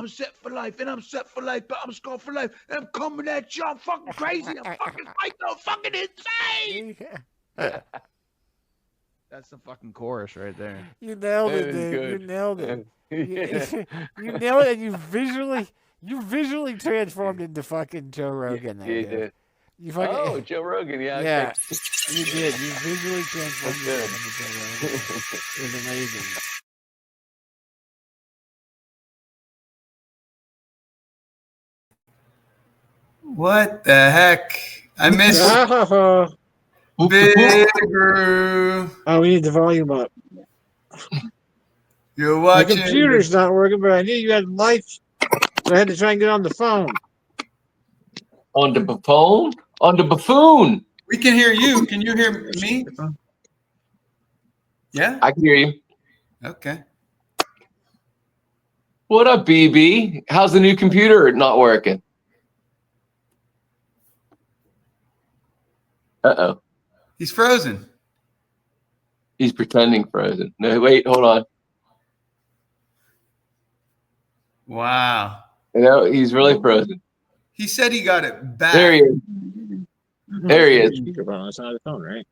I'm set for life, and I'm set for life, but I'm scarred for life, and I'm coming at you. I'm fucking crazy. I'm fucking psycho, fucking insane. That's the fucking chorus right there. You nailed it, That is dude. You good. nailed it. Yeah. You nailed it, and you visually transformed into fucking Joe Rogan there, You dude. did. You fucking, Oh, Joe Rogan. Yeah. yeah, Okay. you did. You visually transformed That's yourself into Joe Rogan. It was amazing. What the heck? I missed Oh, Big Brew. we need the volume up. You're My watching. computer's not working, but I knew you had lights, so I had to try and get on the phone. On the buffoon? On the buffoon. We can hear you. Can you hear me? Yeah? I can hear you. Okay. What up, BB? How's the new computer not working? Uh-oh. He's frozen. He's pretending frozen. No, wait, hold on. Wow. No, he's really frozen. He said he got it back. There he is. There he is. Speakerphone. It's not a phone, right?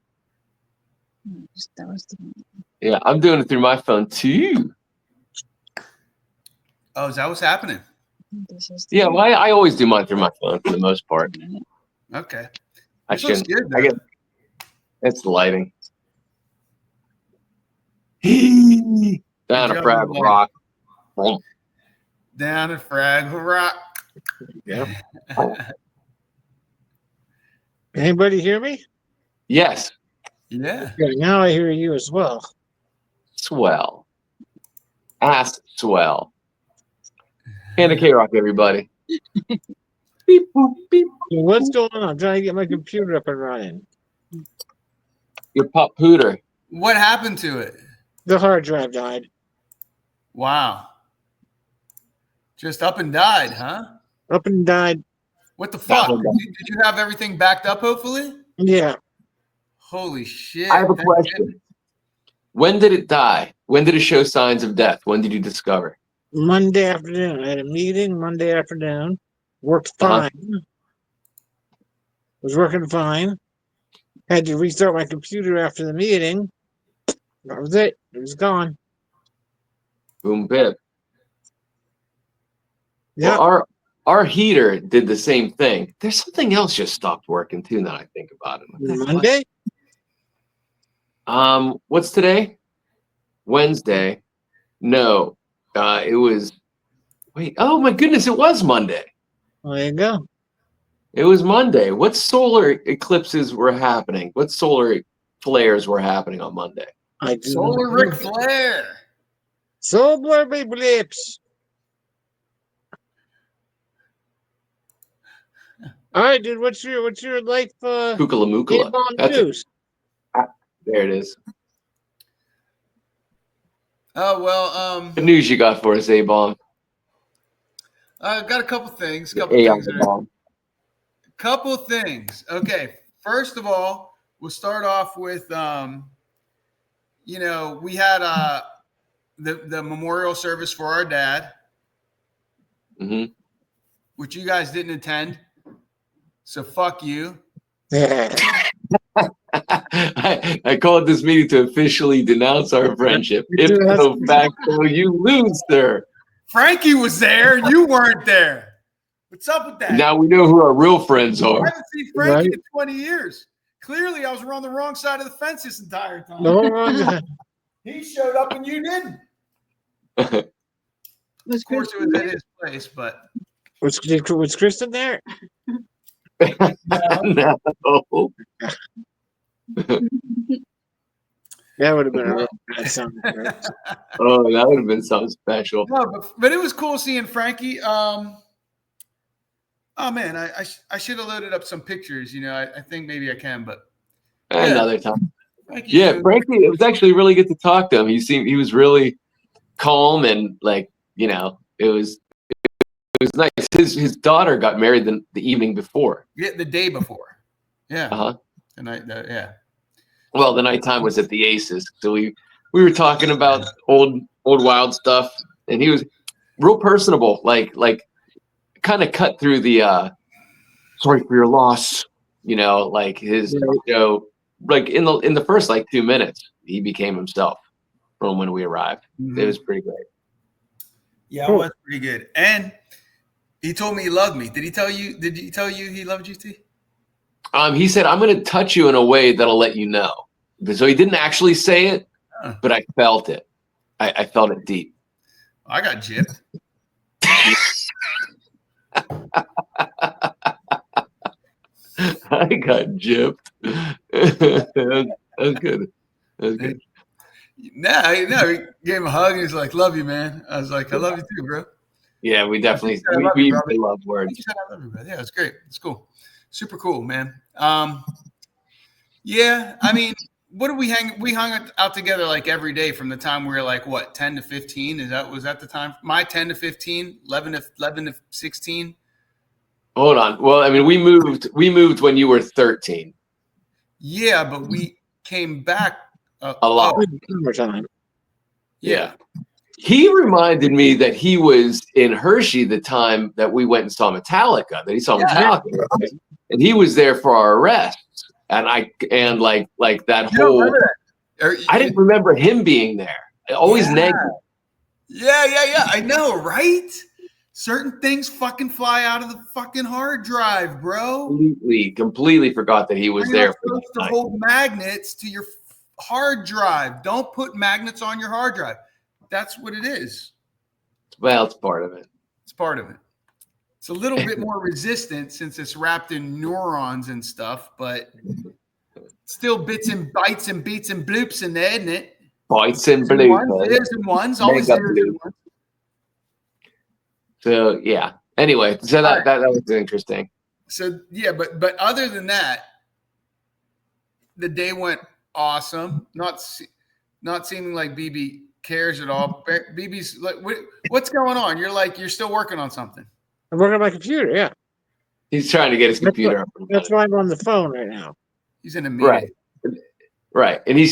Yeah, I'm doing it through my phone too. Oh, is that what's happening? Yeah, well, I always do mine through my phone for the most part. Okay. I This looks shouldn't. good, I though. get it's the lighting. Down a job, frag buddy. rock. Down at Fraggle Rock. Yeah. Anybody hear me? Yes, Yeah. Good. Now I hear you as well. swell. Ass swell. And a K-Rock, everybody. Beep, boop, beep. So what's going on? I'm trying to get my computer up and running. Your pop pooter. What happened to it? The hard drive died. Wow. Just up and died, huh? Up and died. What the fuck? one Did you have everything backed up, hopefully? Yeah. Holy shit. I have a That's question. it. When did it die? When did it show signs of death? When did you discover? Monday afternoon. I had a meeting Monday afternoon. Worked Uh-huh. fine. Was working fine. Had to restart my computer after the meeting. That was it. It was gone. Boom, bip. Yeah. Well, our heater did the same thing. There's something else just stopped working too. Now I think about it. What the fuck? Monday? What's today? Wednesday. No, it was. Wait. Oh my goodness! It was Monday. Well, there you go. It was Monday. What solar eclipses were happening? What solar flares were happening on Monday? I do Solar not Ric know. Flair. Solar baby lips. All right, dude. What's your life? Kukala Mukala. A-bomb That's it. news. There it is. Oh, well, What news you got for us, A-Bomb? I got a couple things. A on the bomb. Couple things. Okay. First of all, we'll start off with, we had the memorial service for our dad, Mm-hmm. which you guys didn't attend. So fuck you. I called this meeting to officially denounce our friendship. If so, back so you lose, sir. Frankie was there and you weren't there. What's up with that? Now we know who our real friends I are. haven't seen Frankie Right. in 20 years. Clearly, I was on the wrong side of the fence this entire time. No, He showed up and you didn't. Of course, it was at his place, but was Kristen there? No. That would have been a real bad sound. Oh, that would have been something special. no, but it was cool seeing Frankie. Oh man, I should have loaded up some pictures. I think maybe I can, but Another time. Frankie Yeah, showed- Frankie, it was actually really good to talk to him. He was really calm and it was nice. His daughter got married the evening before. Yeah, the day before. Yeah, Uh-huh. the night. Yeah. Well, the nighttime was at the Aces, so we were talking about old wild stuff, and he was real personable, like kind of cut through the sorry for your loss, like his like in the first like 2 minutes, he became himself from when we arrived. It was pretty great. Yeah, it was pretty good. And he told me he loved me. Did he tell you he loved you, T? He said, I'm going to touch you in a way that'll let you know. So he didn't actually say it, but I felt it. I felt it deep. I got gypped. I got gypped. That was good. That was good. No, he gave him a hug and he's like, love you, man. I was like, I love you too, bro. Yeah, we definitely we love words. I love you, bro. Yeah, it's great. It's cool. Super cool, man. Yeah, I mean, what did we hung out together like every day from the time we were like what, 10 to 15? Was that the time? My 10 to 15, 11 to 16. Hold on. Well, I mean, we moved when you were 13. Yeah, but we came back a lot. Summertime. Yeah. He reminded me that he was in Hershey the time that we went and saw Metallica, that he saw Metallica. Right? And he was there for our arrests. And like that whole I didn't remember him being there. Always negative. Yeah. I know, right? Certain things fucking fly out of the fucking hard drive, bro. Completely forgot that he was there. You're supposed to hold magnets to your hard drive. Don't put magnets on your hard drive. That's what it is. Well, it's part of it. It's part of it. It's a little bit more resistant since it's wrapped in neurons and stuff, but still bits and bytes and beats and bloops in there, isn't it? Bytes and bloops. Zeros and ones. Always zeros and ones. So yeah. Anyway, so that was interesting. So yeah, but other than that, the day went awesome. Not seeming like BB cares at all. BB's like, what's going on? You're still working on something. I'm working on my computer. Yeah, he's trying to get his computer. That's why I'm on the phone right now. He's in a meeting. Right, and he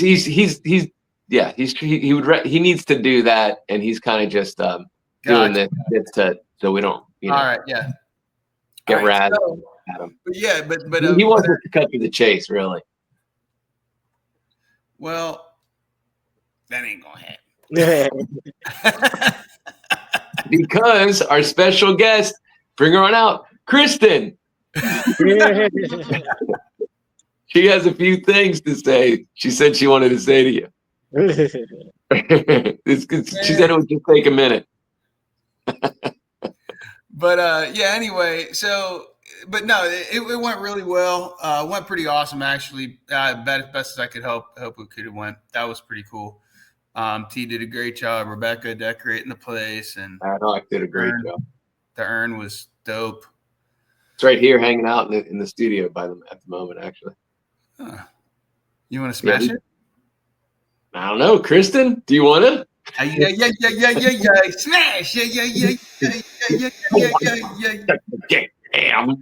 needs to do that, and he's kind of just doing this so we don't all right, yeah, get razzed at him. But yeah, but he wants us to cut to the chase, really. Well, that ain't gonna happen. Because our special guest, bring her on out, Kristen. She has a few things to say. She said she wanted to say to you. She said it would just take a minute. But yeah, anyway, so but no, it went really well. Went pretty awesome actually. Best as I could hope it could have went. That was pretty cool. T did a great job. Rebecca decorating the place, and I did a great job. The urn was dope. It's right here, hanging out in the studio by them at the moment, actually. Huh. You want to smash it? I don't know, Kristen. Do you want to? Yeah. Smash! Yeah. Damn.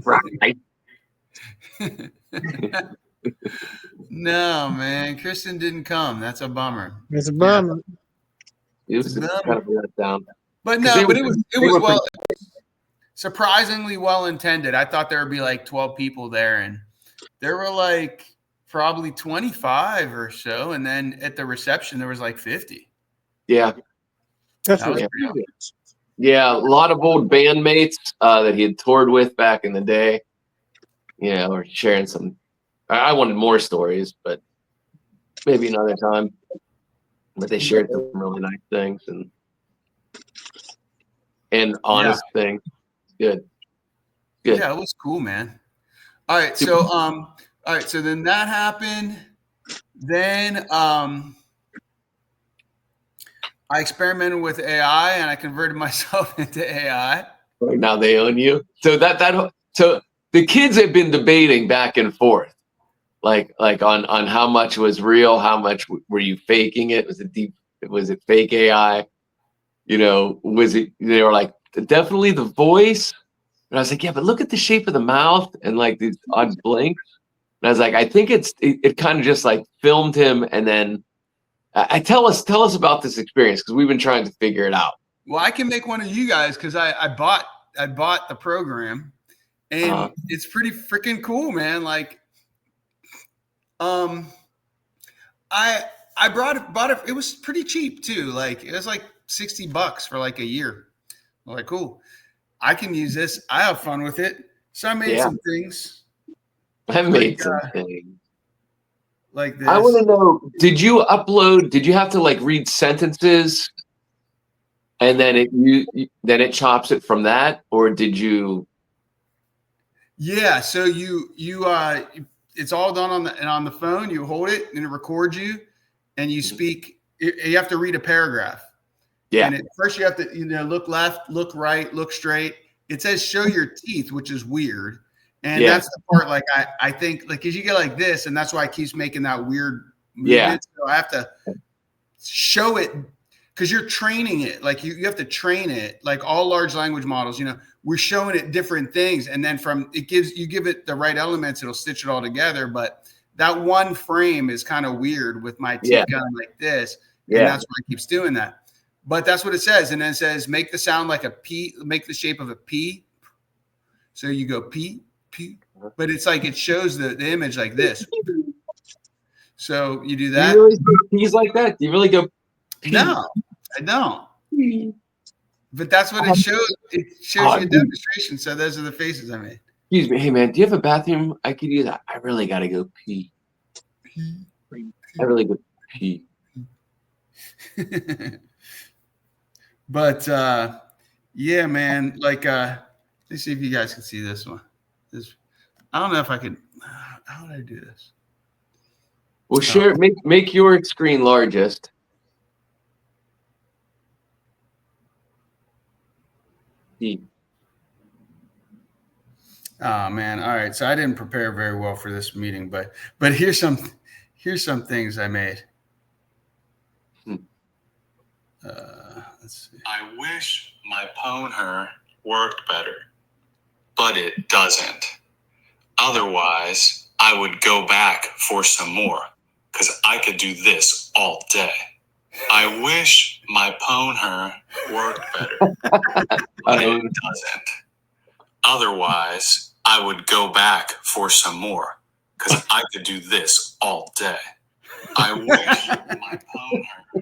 Right. No, man. Kristen didn't come. That's a bummer. It's a bummer. It was kind of a letdown. But no, but it was surprisingly well intended. I thought there would be like 12 people there, and there were like probably 25 or so, and then at the reception there was like 50. Yeah. Yeah, a lot of old bandmates that he had toured with back in the day. Or sharing some. I wanted more stories, but maybe another time. But they shared some really nice things and honest things. Good. Yeah, it was cool, man. All right, so then that happened. Then I experimented with AI and I converted myself into AI. Now they own you. So so the kids have been debating back and forth, like on how much was real, how much were you faking it? Was it fake AI? Was it? They were like, definitely the voice. And I was like, yeah, but look at the shape of the mouth and like these odd blinks. And I was like, I think it kind of just like filmed him, and then tell us about this experience, because we've been trying to figure it out. Well, I can make one of you guys because I bought the program, and it's pretty freaking cool, man. Like, I bought it. It was pretty cheap too. Like it was like $60 for like a year. I'm like, cool. I can use this. I have fun with it. So I made some things. I made some things like this. I want to know, did you have to like read sentences and then it chops it from that, or did you? Yeah. So you it's all done on the phone. You hold it and it records you, and you speak. You have to read a paragraph. Yeah. And first you have to look left, look right, look straight. It says show your teeth, which is weird. And that's the part, like, I think, like, because you get like this, and that's why it keeps making that weird movement. Yeah. So I have to show it because you're training it. Like, you have to train it. Like all large language models, we're showing it different things. And then you give it the right elements, it'll stitch it all together. But that one frame is kind of weird with my teeth going like this. And that's why it keeps doing that. But that's what it says. And then it says, make the sound like a P, make the shape of a P. So you go P. But it's like it shows the image like this. So you do that. Do you really say P's like that? Do you really go P? No, I don't. But that's what it shows. It shows you a demonstration. So those are the faces I made. Excuse me. Hey, man, do you have a bathroom I could use? I really got to go pee. I really go pee. But yeah, man, like let's see if you guys can see this one. I don't know if I could. How did I do this? Well, share. Make your screen largest. Oh man! All right, so I didn't prepare very well for this meeting, but here's some things I made. Let's see. I wish my pwnher worked better, but it doesn't. Otherwise, I would go back for some more, because I could do this all day. I wish my pwnher worked better, but it doesn't. Otherwise, I would go back for some more, because I could do this all day. I wish my pwnher.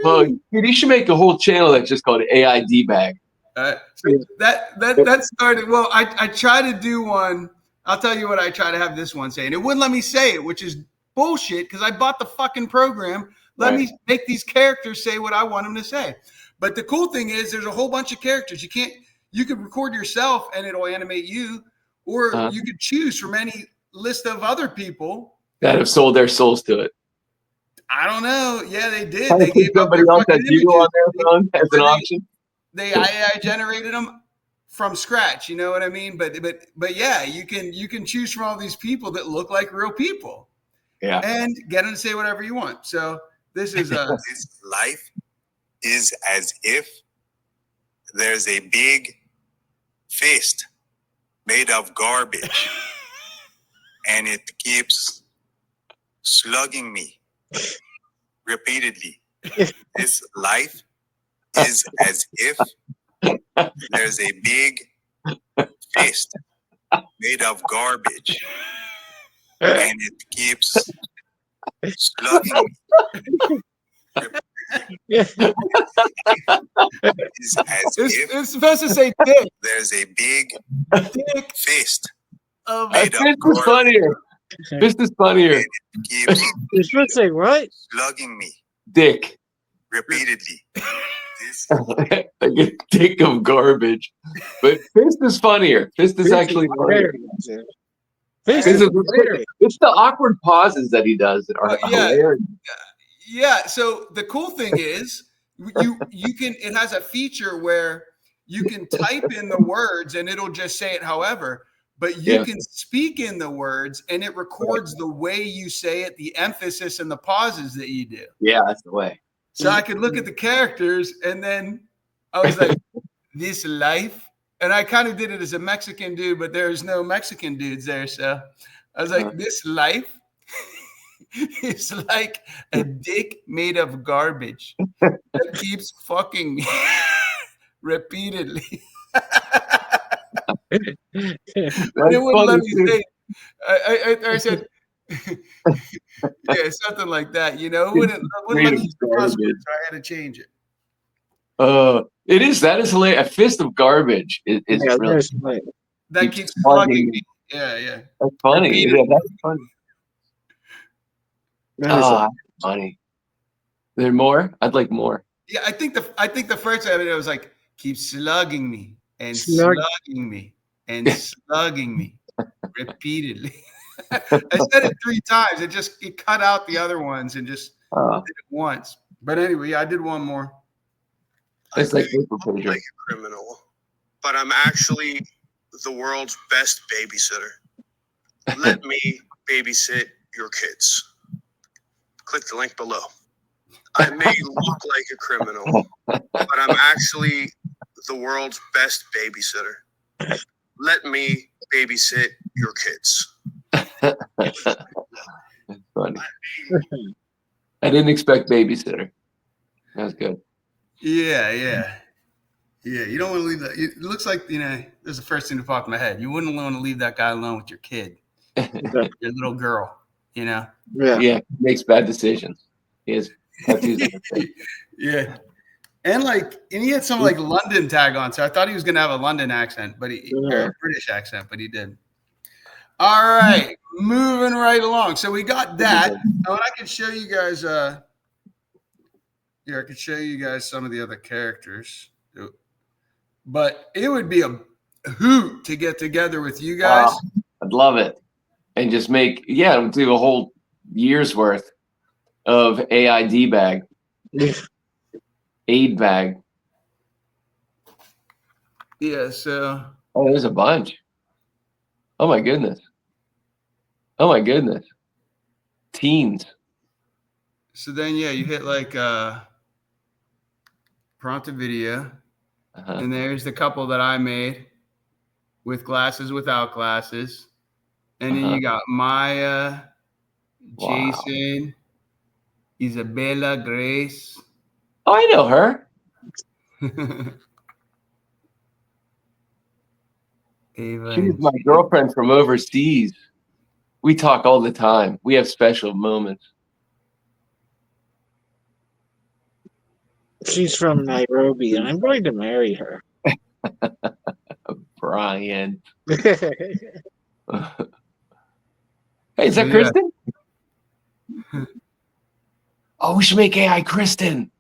Oh, dude, you should make a whole channel that's just called AID Bag. So that started. Well, I try to do one. I'll tell you what I try to have this one say, and it wouldn't let me say it, which is bullshit because I bought the fucking program. Let me make these characters say what I want them to say. But the cool thing is there's a whole bunch of characters. You could record yourself and it'll animate you, or you could choose from any list of other people that have sold their souls to it. I don't know. Yeah, they did. They gave somebody else that you on their phone as an option. They AI generated them from scratch. You know what I mean? But yeah, you can choose from all these people that look like real people. Yeah. And get them to say whatever you want. So this is this life is as if there's a big fist made of garbage and it keeps slugging me repeatedly. This life is as if there's a big fist made of garbage and it keeps slugging me. It's as if it's supposed to say dick. There's a big fist Of made of Fist is garbage. funnier. Fist is funnier. And it keeps You're supposed to say what? slugging me Dick. repeatedly. This Like a dick of garbage. But fist is funnier. Fist is actually funnier. Fist Fist is is- hilarious. It's the awkward pauses that he does that are Yeah. hilarious. Yeah. So the cool thing is you can, it has a feature where you can type in the words and it'll just say it however, but you can speak in the words and it records the way you say it, the emphasis and the pauses that you do. Yeah, that's the way. So I could look at the characters and then I was like, this life. And I kind of did it as a Mexican dude, but there's no Mexican dudes there. So I was like, this life is like a dick made of garbage that keeps fucking me repeatedly. And it wouldn't let me say it. I said, yeah, something like that. You know, it wouldn't let me use the password, so I had to change it. It is. That is hilarious. A fist of garbage is Yeah, really there's like, That keeps plugging me. Yeah. That's funny. Repeatedly. Yeah, that's funny. that is Ah, funny. There more? I'd like more. Yeah, I think the first time it was like, keep slugging me and Slug. slugging me and slugging me repeatedly. I said it 3 times. It cut out the other ones and just did it once. But anyway, I did one more. It's I like may paper look pager. like a criminal, but I'm actually the world's best babysitter. Let me babysit your kids. Click the link below. I may look like a criminal, but I'm actually the world's best babysitter. Let me babysit your kids. That's funny. I didn't expect babysitter. That was good. Yeah. You don't want to leave that. It looks like, there's the first thing that popped in my head. You wouldn't want to leave that guy alone with your kid, your little girl, yeah. Yeah, makes bad decisions. He has tattoos on his face. Yeah. And he had some London tag on, so I thought he was gonna have a London accent, but or a British accent, but he didn't. All right, moving right along. So we got that. Oh, and I can show you guys. I could show you guys some of the other characters, but it would be a hoot to get together with you guys. I'd love it, and just do a whole year's worth of AID bag. Aid bag. Yeah, so there's a bunch. Oh my goodness. Teens. So then you hit prompt a video, and there's the couple that I made with glasses, without glasses. And then you got Maya, Jason, Isabella, Grace. Oh, I know her. Ava. She's my girlfriend from overseas. We talk all the time. We have special moments. She's from Nairobi, and I'm going to marry her. Brian. Hey, is that Kristen? Oh, we should make AI Kristen.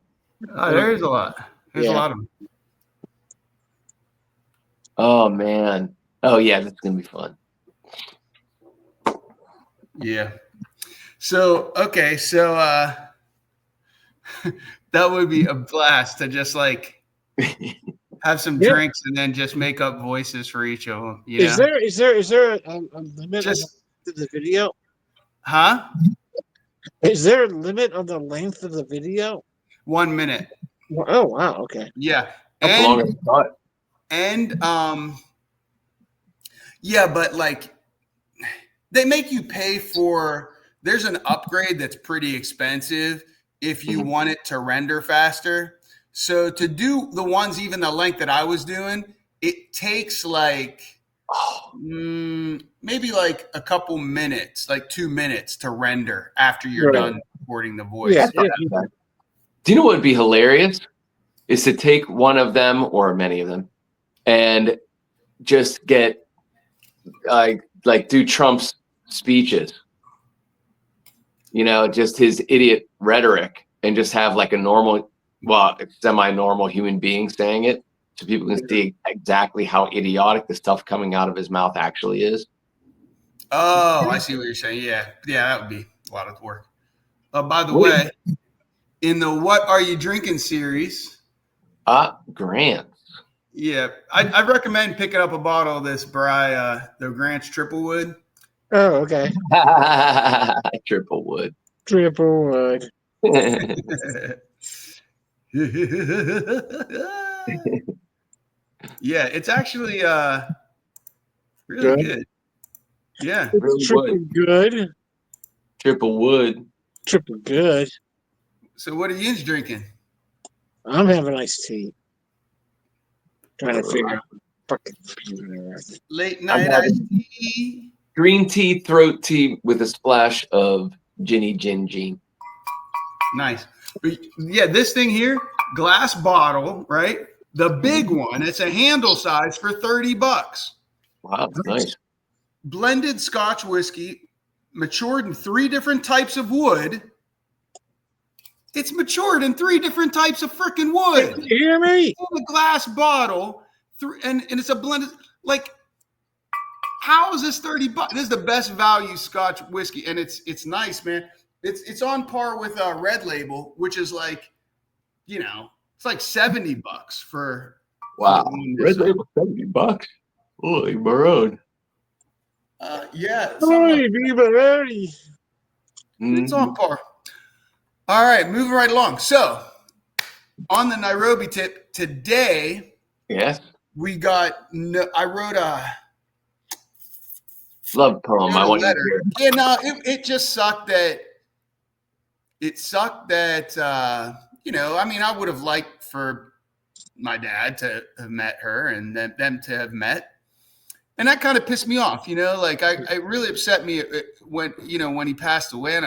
Oh, there's a lot. There's a lot of them. Oh, man. Oh, yeah, that's going to be fun. Yeah. So, okay. So, that would be a blast to just have some drinks and then just make up voices for each of them. Is there a limit on the video? Huh? Is there a limit on the length of the video? 1 minute. Oh wow, okay. Yeah. That's long as I thought. And yeah, but they make you pay for. There's an upgrade that's pretty expensive if you want it to render faster. So to do the ones even the length that I was doing, it takes maybe a couple minutes, 2 minutes to render after you're done recording the voice. Yeah. Do you know what would be hilarious? Is to take one of them or many of them and just get do Trump's speeches. Just his idiot rhetoric, and just have a normal, semi-normal human being saying it, so people can see exactly how idiotic the stuff coming out of his mouth actually is. Oh, I see what you're saying. Yeah, that would be a lot of work. By the way, in the "What Are You Drinking" series, Grant. Yeah, I recommend picking up a bottle of this the Grant's Triple Wood. Oh, okay. Triple wood. Yeah, it's actually really good. Yeah. It's Really triple wood. good. Triple wood. Triple good. So what are you drinking? I'm having iced tea. Trying to figure out fucking computer. Late I'm night having iced tea. green tea, throat tea with a splash of Ginny Gin Gin. Nice. But yeah, this thing here, glass bottle, right? The big one, it's a handle size for $30. Wow, nice. Blended Scotch whiskey, matured in 3 different types of wood. It's matured in 3 different types of freaking wood. You hear me? In a glass bottle, and it's a blended. Like, how is this $30? This is the best value Scotch whiskey, and it's nice, man. It's on par with Red Label, which is like, it's like $70 for. Wow. one Red this size. Label $70. Holy maroon. Yeah. Hey, Viva Harry. It's on par. All right, moving right along. So, on the Nairobi tip today, Yes. we got. I wrote a Love poem. I want you to letter. hear it. Yeah, no, it just sucked that. I mean, I would have liked for my dad to have met her and them to have met. And that kind of pissed me off, like it really upset me when he passed away.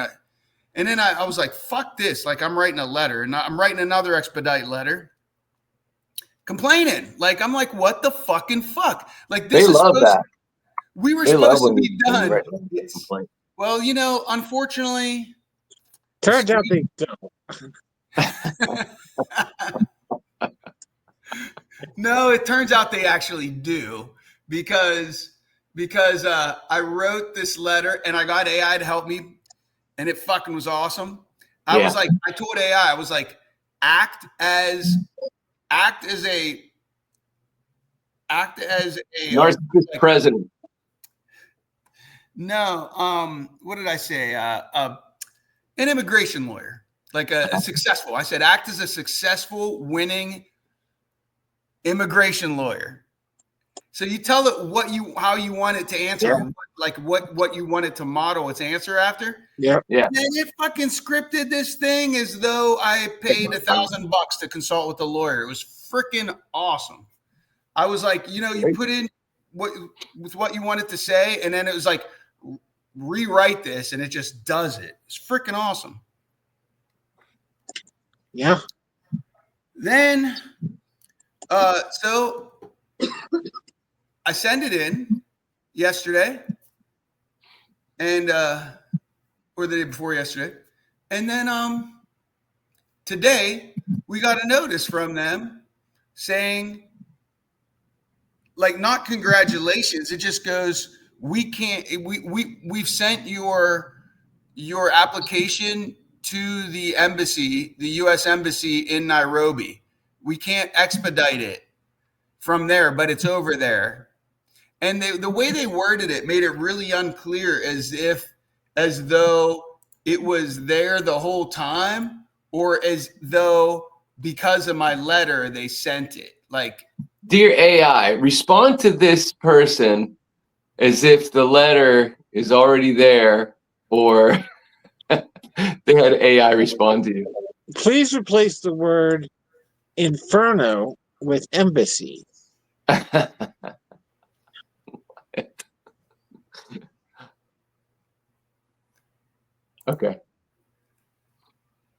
And then I was like, fuck this. Like, I'm writing a letter, and I'm writing another expedite letter complaining. Like, I'm like, what the fucking fuck? Like, this They is love that. we were They love supposed to when be you done. write a complaint. Well, unfortunately. Turns out they don't. No, it turns out they actually do because I wrote this letter and I got AI to help me, and it fucking was awesome. I was like, I told AI, I was like, act as a Narcissist president. No, what did I say? An immigration lawyer, like a successful. I said, act as a successful, winning immigration lawyer. So you tell it how you want it to answer, like what you want it to model its answer after. Yeah. Yeah. And it fucking scripted this thing as though I paid $1,000 to consult with a lawyer. It was freaking awesome. I was like, you put in what you wanted to say, and then it was like, rewrite this, and it just does it. It's freaking awesome. Yeah. Then, so I sent it in yesterday, and or the day before yesterday, and then today we got a notice from them saying, like, not congratulations. It just goes, we've sent your application to the embassy, the U.S. embassy in Nairobi. We can't expedite it from there, but it's over there. And the way they worded it made it really unclear, as though it was there the whole time, or as though because of my letter they sent it. Like, Dear AI, respond to this person as if the letter is already there, or they had AI respond to you. Please replace the word inferno with embassy. Okay.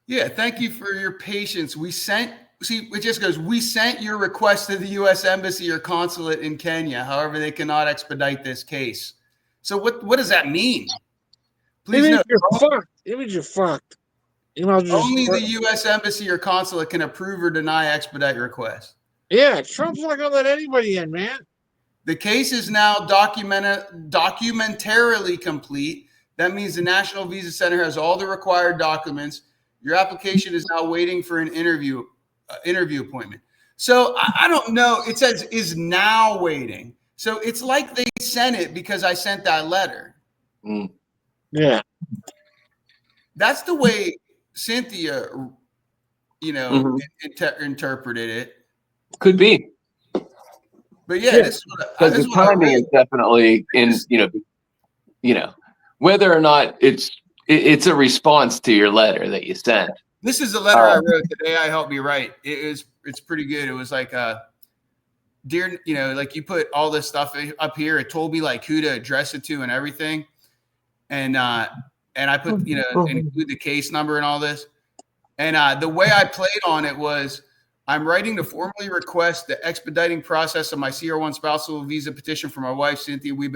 Yeah, thank you for your patience. It just goes, we sent your request to the U.S. Embassy or consulate in Kenya. However, they cannot expedite this case. So what does that mean? Please note, You're fucked. It means you're fucked. only the U.S. Embassy or consulate can approve or deny expedite request. Yeah, Trump's not going to let anybody in, man. The case is now documentarily complete. That means the National Visa Center has all the required documents. Your application is now waiting for an interview appointment. So I don't know. It says is now waiting. So it's like they sent it because I sent that letter. Mm. Yeah. That's the way Cynthia, interpreted it. Could be. But yeah, Yeah. this is Because this the is what I timing read. is definitely in, whether or not it's a response to your letter that you sent. This is the letter I wrote the day I helped me write. It's pretty good. It was like dear, like you put all this stuff up here. It told me like who to address it to and everything. And I put, include the case number and all this. And the way I played on it was, I'm writing to formally request the expediting process of my CR1 spousal visa petition for my wife, Cynthia. We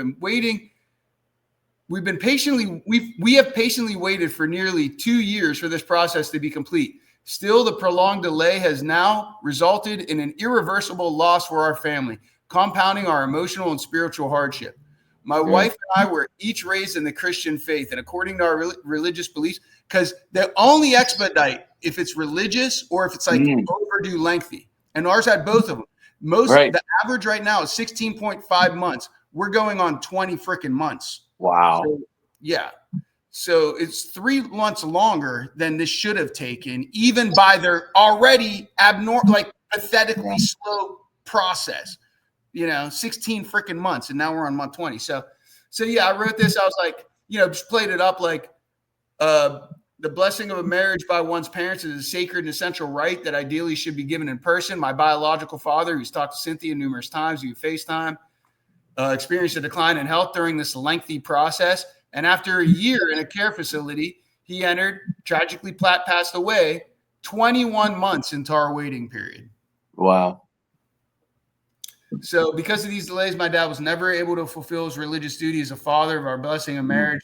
have patiently waited for nearly 2 years for this process to be complete. Still, the prolonged delay has now resulted in an irreversible loss for our family, compounding our emotional and spiritual hardship. My wife and I were each raised in the Christian faith, and according to our religious beliefs, because they only expedite if it's religious or if it's like overdue lengthy. And ours had both of them. The average right now is 16.5 months. We're going on 20 freaking months. Wow. So, yeah. So it's 3 months longer than this should have taken, even by their already abnormal, like pathetically slow process. 16 freaking months, and now we're on month 20. So yeah, I wrote this. I was like, just played it up like the blessing of a marriage by one's parents is a sacred and essential right that ideally should be given in person. My biological father, who's talked to Cynthia numerous times via FaceTime, experienced a decline in health during this lengthy process. And after a year in a care facility, he tragically passed away 21 months into our waiting period. Wow. So because of these delays, my dad was never able to fulfill his religious duty as a father of our blessing of marriage.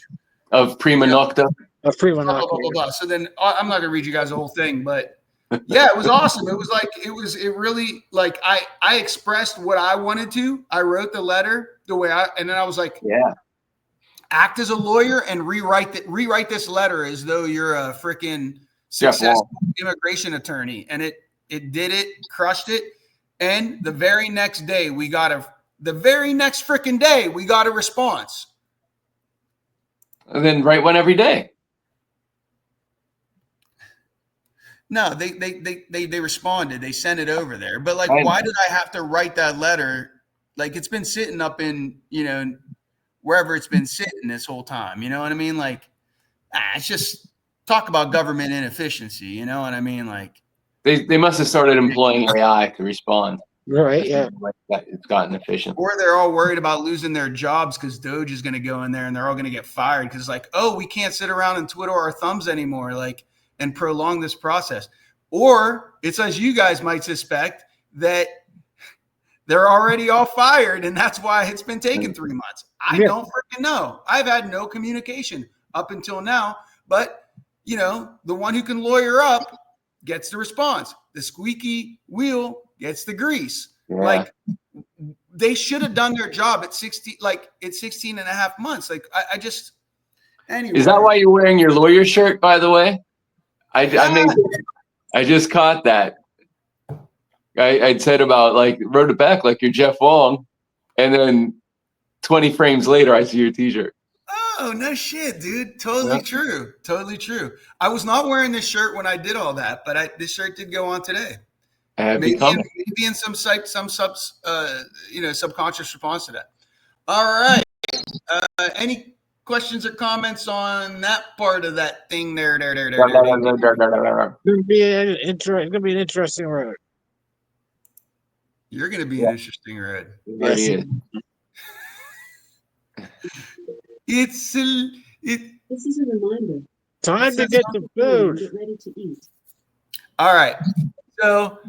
Of prima nocta. Of prima Blah, blah, blah, blah, blah. So then I'm not going to read you guys the whole thing, but yeah, it was awesome. It was like, it really, like I expressed what I wanted to. I wrote the letter the way and then I was like, act as a lawyer and rewrite this letter as though you're a freaking successful immigration attorney. And it did it, crushed it. And the very next day we got a response. And then write one every day. No, they responded. They sent it over there. But like, why did I have to write that letter? Like, it's been sitting up in, wherever it's been sitting this whole time. You know what I mean? Like, it's just talk about government inefficiency. You know what I mean? Like, they must have started employing AI to respond. Right. Yeah. Like that, it's gotten efficient. Or they're all worried about losing their jobs because Doge is going to go in there and they're all going to get fired because, like, oh, we can't sit around and twiddle our thumbs anymore, like, and prolong this process. Or it's, as you guys might suspect, that they're already all fired and that's why it's been taking 3 months. I don't freaking know. I've had no communication up until now, but the one who can lawyer up gets the response. The squeaky wheel gets the grease. Yeah. Like, they should have done their job at 16 and a half months. Like, I just, anyway. Is that why you're wearing your lawyer shirt, by the way? I just caught that. I'd said about, like, wrote it back like you're Jeff Wong, and then 20 frames later I see your t-shirt. Oh, no shit, dude. Totally true. Totally true. I was not wearing this shirt when I did all that, but this shirt did go on today. Maybe in some subconscious response to that. All right. Any questions or comments on that part of that thing there? It's gonna be an interesting road. You're gonna be an interesting road. There he is. This is a reminder. Time to get the food. Get ready to eat. All right. So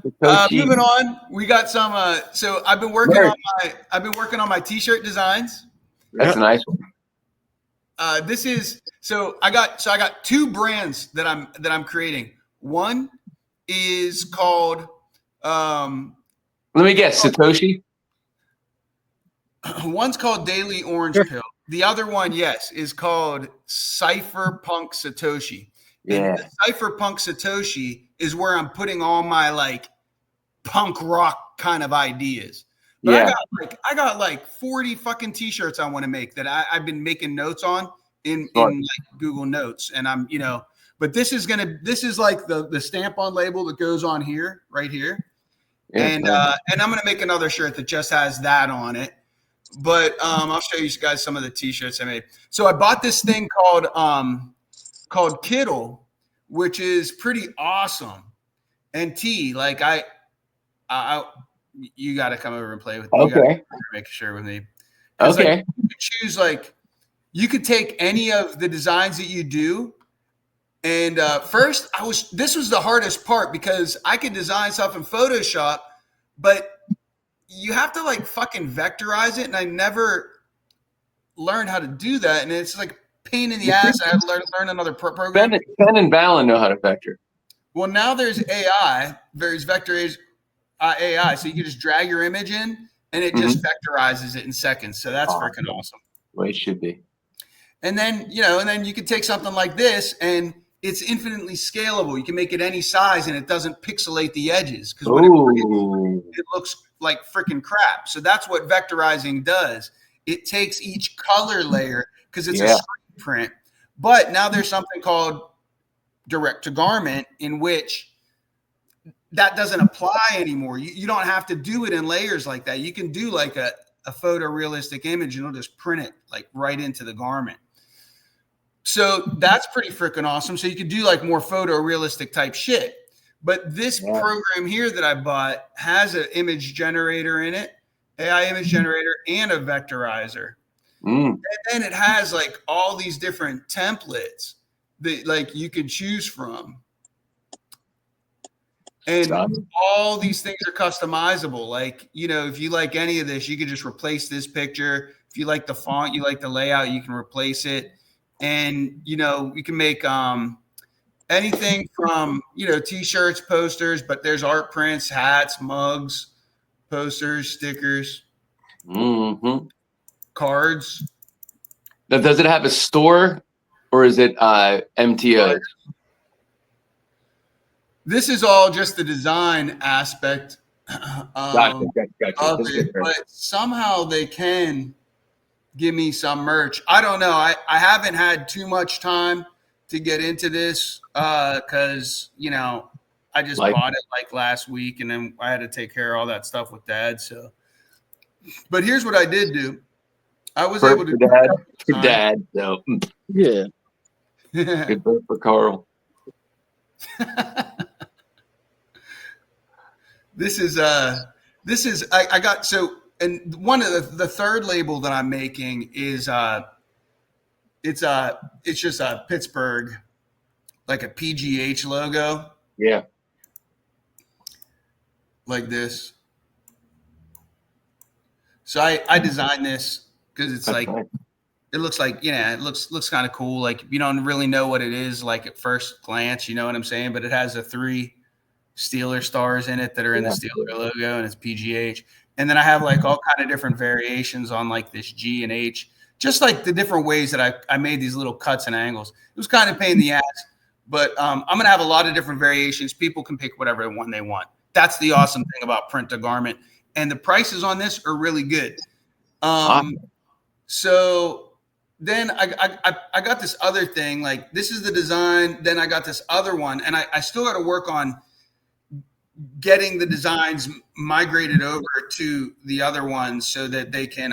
moving on, we got some. So I've been working on my t-shirt designs. That's a nice one. This is I got 2 brands that I'm creating. One is called. Let me guess, Satoshi. One's called Daily Orange Pill. The other one, is called Cypherpunk Satoshi. Yeah. And the Cypherpunk Satoshi is where I'm putting all my, like, punk rock kind of ideas. But I got like 40 fucking t-shirts I want to make that I've been making notes on in like Google Notes. And I'm, but this is like the stamp on label that goes on here, right here. And I'm gonna make another shirt that just has that on it. But I'll show you guys some of the t-shirts I made. So I bought this thing called Kittle, which is pretty awesome. And like you got to come over and play with me. Okay. Make sure with me. Okay. Like, you could choose, like, you could take any of the designs that you do. And first, this was the hardest part because I could design stuff in Photoshop, but you have to like fucking vectorize it, and I never learned how to do that, and it's like pain in the ass. I had to learn another program. Ben and Valen know how to vector. Well, now there's AI, there's vector AI, so you can just drag your image in, and it just vectorizes it in seconds. So that's freaking awesome. Well, it should be. And then you can take something like this, and it's infinitely scalable. You can make it any size, and it doesn't pixelate the edges because when it looks like freaking crap. So that's what vectorizing does. It takes each color layer because it's a screen print. But now there's something called direct to garment in which that doesn't apply anymore. You don't have to do it in layers like that. You can do like a photorealistic image and it'll just print it like right into the garment. So that's pretty freaking awesome. So you could do like more photorealistic type shit. But this program here that I bought has an image generator in it, AI image generator, and a vectorizer. And then it has like all these different templates that like you could choose from. And all these things are customizable. Like, if you like any of this, you could just replace this picture. If you like the font, you like the layout, you can replace it. And, you can make anything from, t-shirts, posters, but there's art prints, hats, mugs, posters, stickers, cards. Now, does it have a store or is it MTO? This is all just the design aspect Gotcha. of it, but somehow they can give me some merch. I don't know. I haven't had too much time to get into this because, I just bought it like last week and then I had to take care of all that stuff with Dad. So, but here's what I did do. I was able to for Dad. So yeah, good for Carl. This is I got so, and one of the third label that I'm making is it's just a Pittsburgh, like a PGH logo. Yeah. Like this. So I designed this because it's like nice. It looks like, it looks kind of cool. Like you don't really know what it is like at first glance, you know what I'm saying? But it has the 3 Steeler stars in it that are in the Steeler logo, and it's PGH. And then I have like all kind of different variations on like this G and H, just like the different ways that I made these little cuts and angles. It was kind of pain in the ass, but I'm going to have a lot of different variations. People can pick whatever one they want. That's the awesome thing about print to garment. And the prices on this are really good. So then I got this other thing, like this is the design. Then I got this other one, and I still got to work on getting the designs migrated over to the other ones so that they can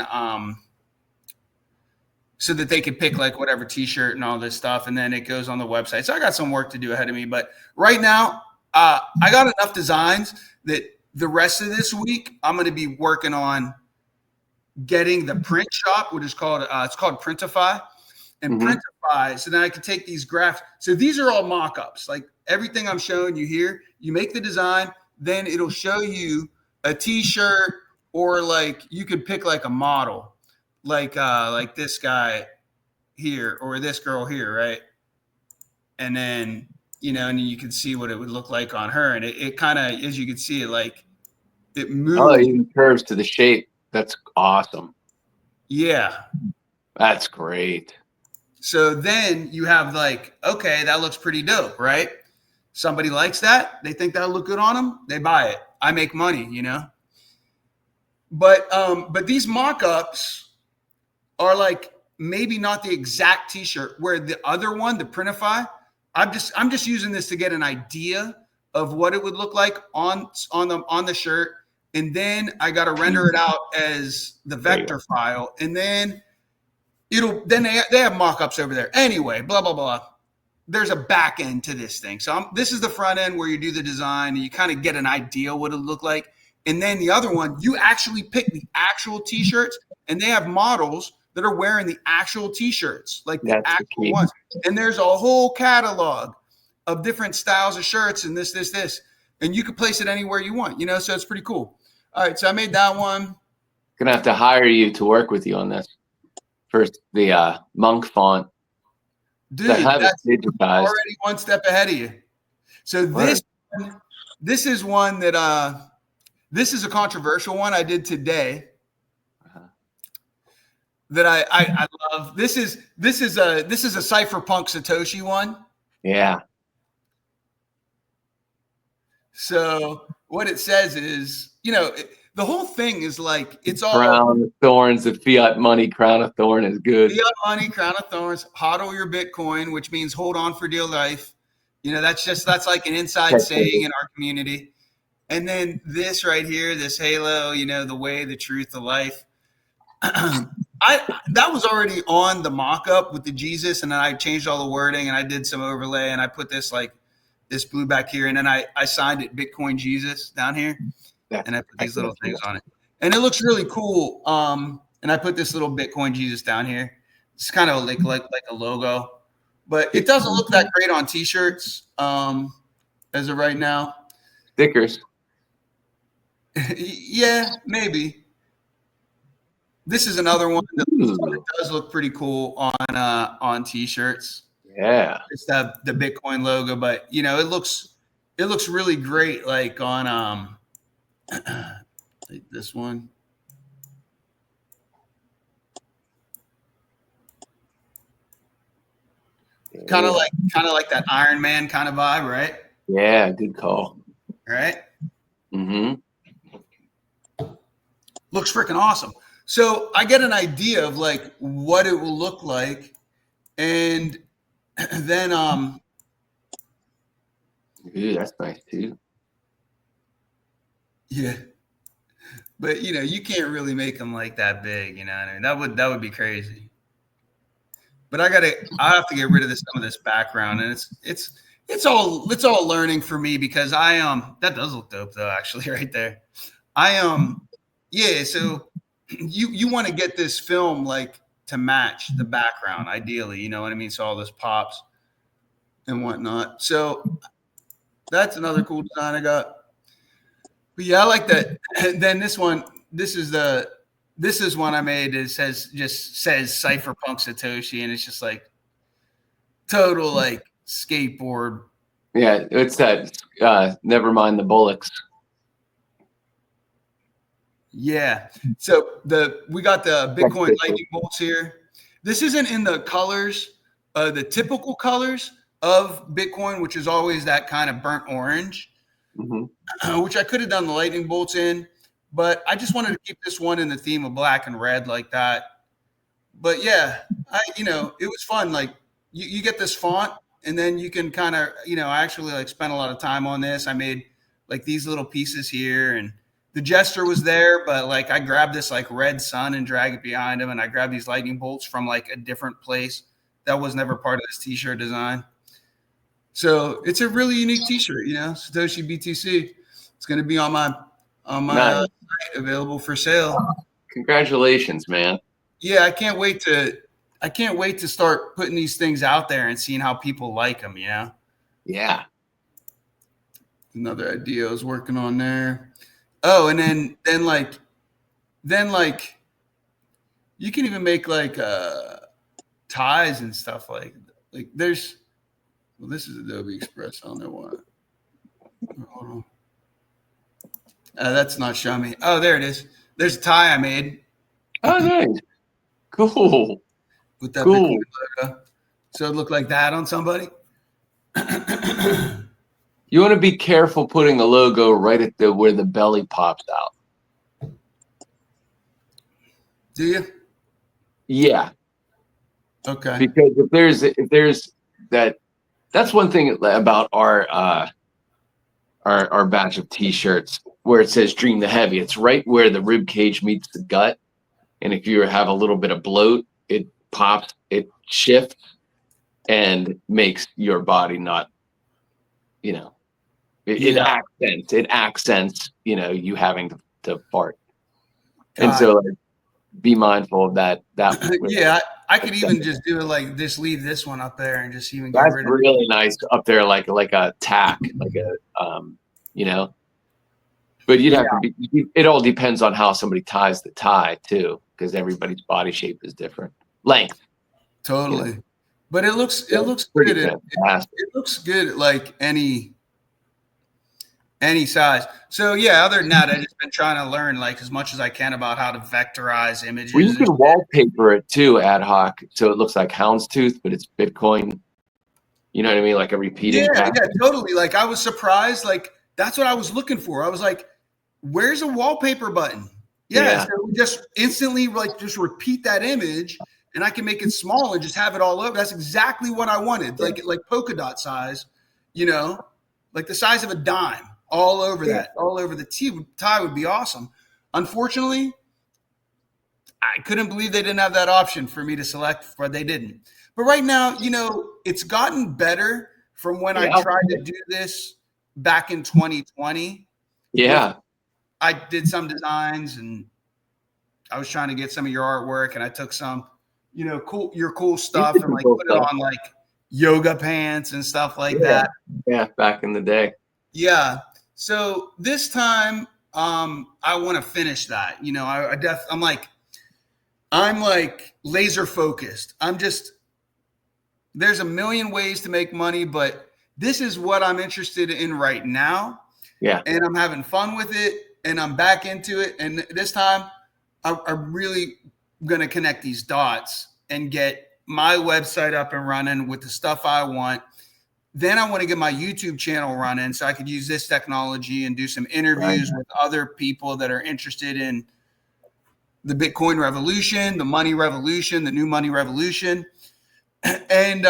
pick like whatever t-shirt and all this stuff, and then it goes on the website. So I got some work to do ahead of me, but right now I got enough designs that the rest of this week I'm going to be working on getting the print shop, which is called it's called Printify, and Printify. So then I can take these graphs. So these are all mock-ups. Like everything I'm showing you here, you make the design, then it'll show you a t-shirt, or like you could pick like a model, like this guy here or this girl here, right? And then and you can see what it would look like on her, and it kind of, as you can see, it like it moves. Oh, it even curves to the shape. That's awesome. Yeah, that's great. So then you have like, okay, that looks pretty dope, right? Somebody likes that. They think that'll look good on them. They buy it. I make money, But these mock-ups are like maybe not the exact t-shirt, where the other one, the Printify, I'm just using this to get an idea of what it would look like on the shirt, and then I got to render it out as the vector file, and then they have mock-ups over there. Anyway, blah blah blah. There's a back end to this thing. So this is the front end where you do the design and you kind of get an idea what it look like. And then the other one, you actually pick the actual t-shirts, and they have models that are wearing the actual t-shirts, like the actual ones. And there's a whole catalog of different styles of shirts and this. And you can place it anywhere you want, you know, so it's pretty cool. All right, so I made that one. Gonna have to hire you to work with you on this. First, the monk font. Dude, that's digitized. Already one step ahead of you. So this is one that this is a controversial one I did today that I love. This is a cypherpunk Satoshi one. Yeah. So what it says is, you know, the whole thing is like, it's all crown of thorns, the fiat money crown of thorn is good. Fiat money, crown of thorns, hodl your Bitcoin, which means hold on for dear life. You know, that's like an inside saying in our community. And then this right here, this halo, you know, the way, the truth, the life. That was already on the mock-up with the Jesus, and then I changed all the wording and I did some overlay and I put this blue back here, and then I signed it Bitcoin Jesus down here. And I put these little things on it, and it looks really cool. And I put this little Bitcoin Jesus down here. It's kind of like a logo, but it doesn't look that great on t-shirts as of right now. Stickers. Yeah, maybe. This is another one that does look pretty cool on t-shirts. Yeah, it's the Bitcoin logo, but you know, it looks really great, like on like this one. Kind of like that Iron Man kind of vibe, right? Yeah, good call. Right? Mm-hmm. Looks freaking awesome. So I get an idea of like what it will look like, and then Ooh, that's nice too. Yeah. But you know, you can't really make them like that big, you know what I mean? That would be crazy. But I have to get rid of some of this background, and it's all learning for me, because that does look dope though, actually, right there. Yeah, so you want to get this film like to match the background, ideally, you know what I mean? So all this pops and whatnot. So that's another cool design I got. But yeah, I like that. And then this one, this is one I made. It says Cypherpunk Satoshi, and it's just like total like skateboard. Yeah, it's that. Never mind the bullocks. Yeah. So we got the Bitcoin lightning bolts here. This isn't in the colors, the typical colors of Bitcoin, which is always that kind of burnt orange, which I could have done the lightning bolts in, but I just wanted to keep this one in the theme of black and red like that. But yeah, it was fun. Like you get this font, and then you can kind of, I actually like spent a lot of time on this. I made like these little pieces here, and the gesture was there, but like I grabbed this like red sun and drag it behind him, and I grabbed these lightning bolts from like a different place that was never part of this t-shirt design. So it's a really unique t-shirt, Satoshi BTC. It's going to be on my nice. Site, available for sale. Congratulations, man. Yeah, I can't wait to start putting these things out there and seeing how people like them, Yeah. Another idea I was working on there. Oh, and then you can even make like ties and stuff like there's. Well, this is Adobe Express. I don't know why. Hold on. That's not showing me. Oh, there it is. There's a tie I made. Oh, nice. Cool. With that Bitcoin logo. So it looked like that on somebody. You want to be careful putting the logo right at where the belly pops out. Do you? Yeah. Okay. Because if there's that, that's one thing about our our batch of T-shirts where it says "Dream the Heavy." It's right where the rib cage meets the gut, and if you have a little bit of bloat, it pops, it shifts, and makes your body not, you know, it accents, you know, you having to fart. And so like, be mindful of that. Yeah, I could even just do it like just leave this one up there and just even get That's rid of really nice up there, like a tack, like a you know. But you'd have to be. It all depends on how somebody ties the tie too, because everybody's body shape is different, length. Totally. You know? But it looks pretty good. It looks good like any size. So yeah, other than that, I've just been trying to learn like as much as I can about how to vectorize images. Well, you can wallpaper it too ad hoc, so it looks like houndstooth, but it's Bitcoin. You know what I mean? Like a repeating pattern. Yeah, totally. Like I was surprised. Like that's what I was looking for. I was like, where's a wallpaper button? Yeah. So we just instantly like just repeat that image and I can make it small and just have it all over. That's exactly what I wanted. Like polka dot size, you know, like the size of a dime all over that, all over the tie would be awesome. Unfortunately, I couldn't believe they didn't have that option for me to select, but they didn't. But right now, you know, it's gotten better from when I tried to do this back in 2020. Yeah. I did some designs and I was trying to get some of your artwork and I took some, you know, your cool stuff and like put it on like yoga pants and stuff like that. Yeah, back in the day. Yeah. So this time I want to finish that. You know, I'm like laser focused. There's a million ways to make money, but this is what I'm interested in right now. Yeah. And I'm having fun with it and I'm back into it. And this time I'm really going to connect these dots and get my website up and running with the stuff I want. Then I want to get my YouTube channel running so I could use this technology and do some interviews with other people that are interested in the Bitcoin revolution, the money revolution, the new money revolution. And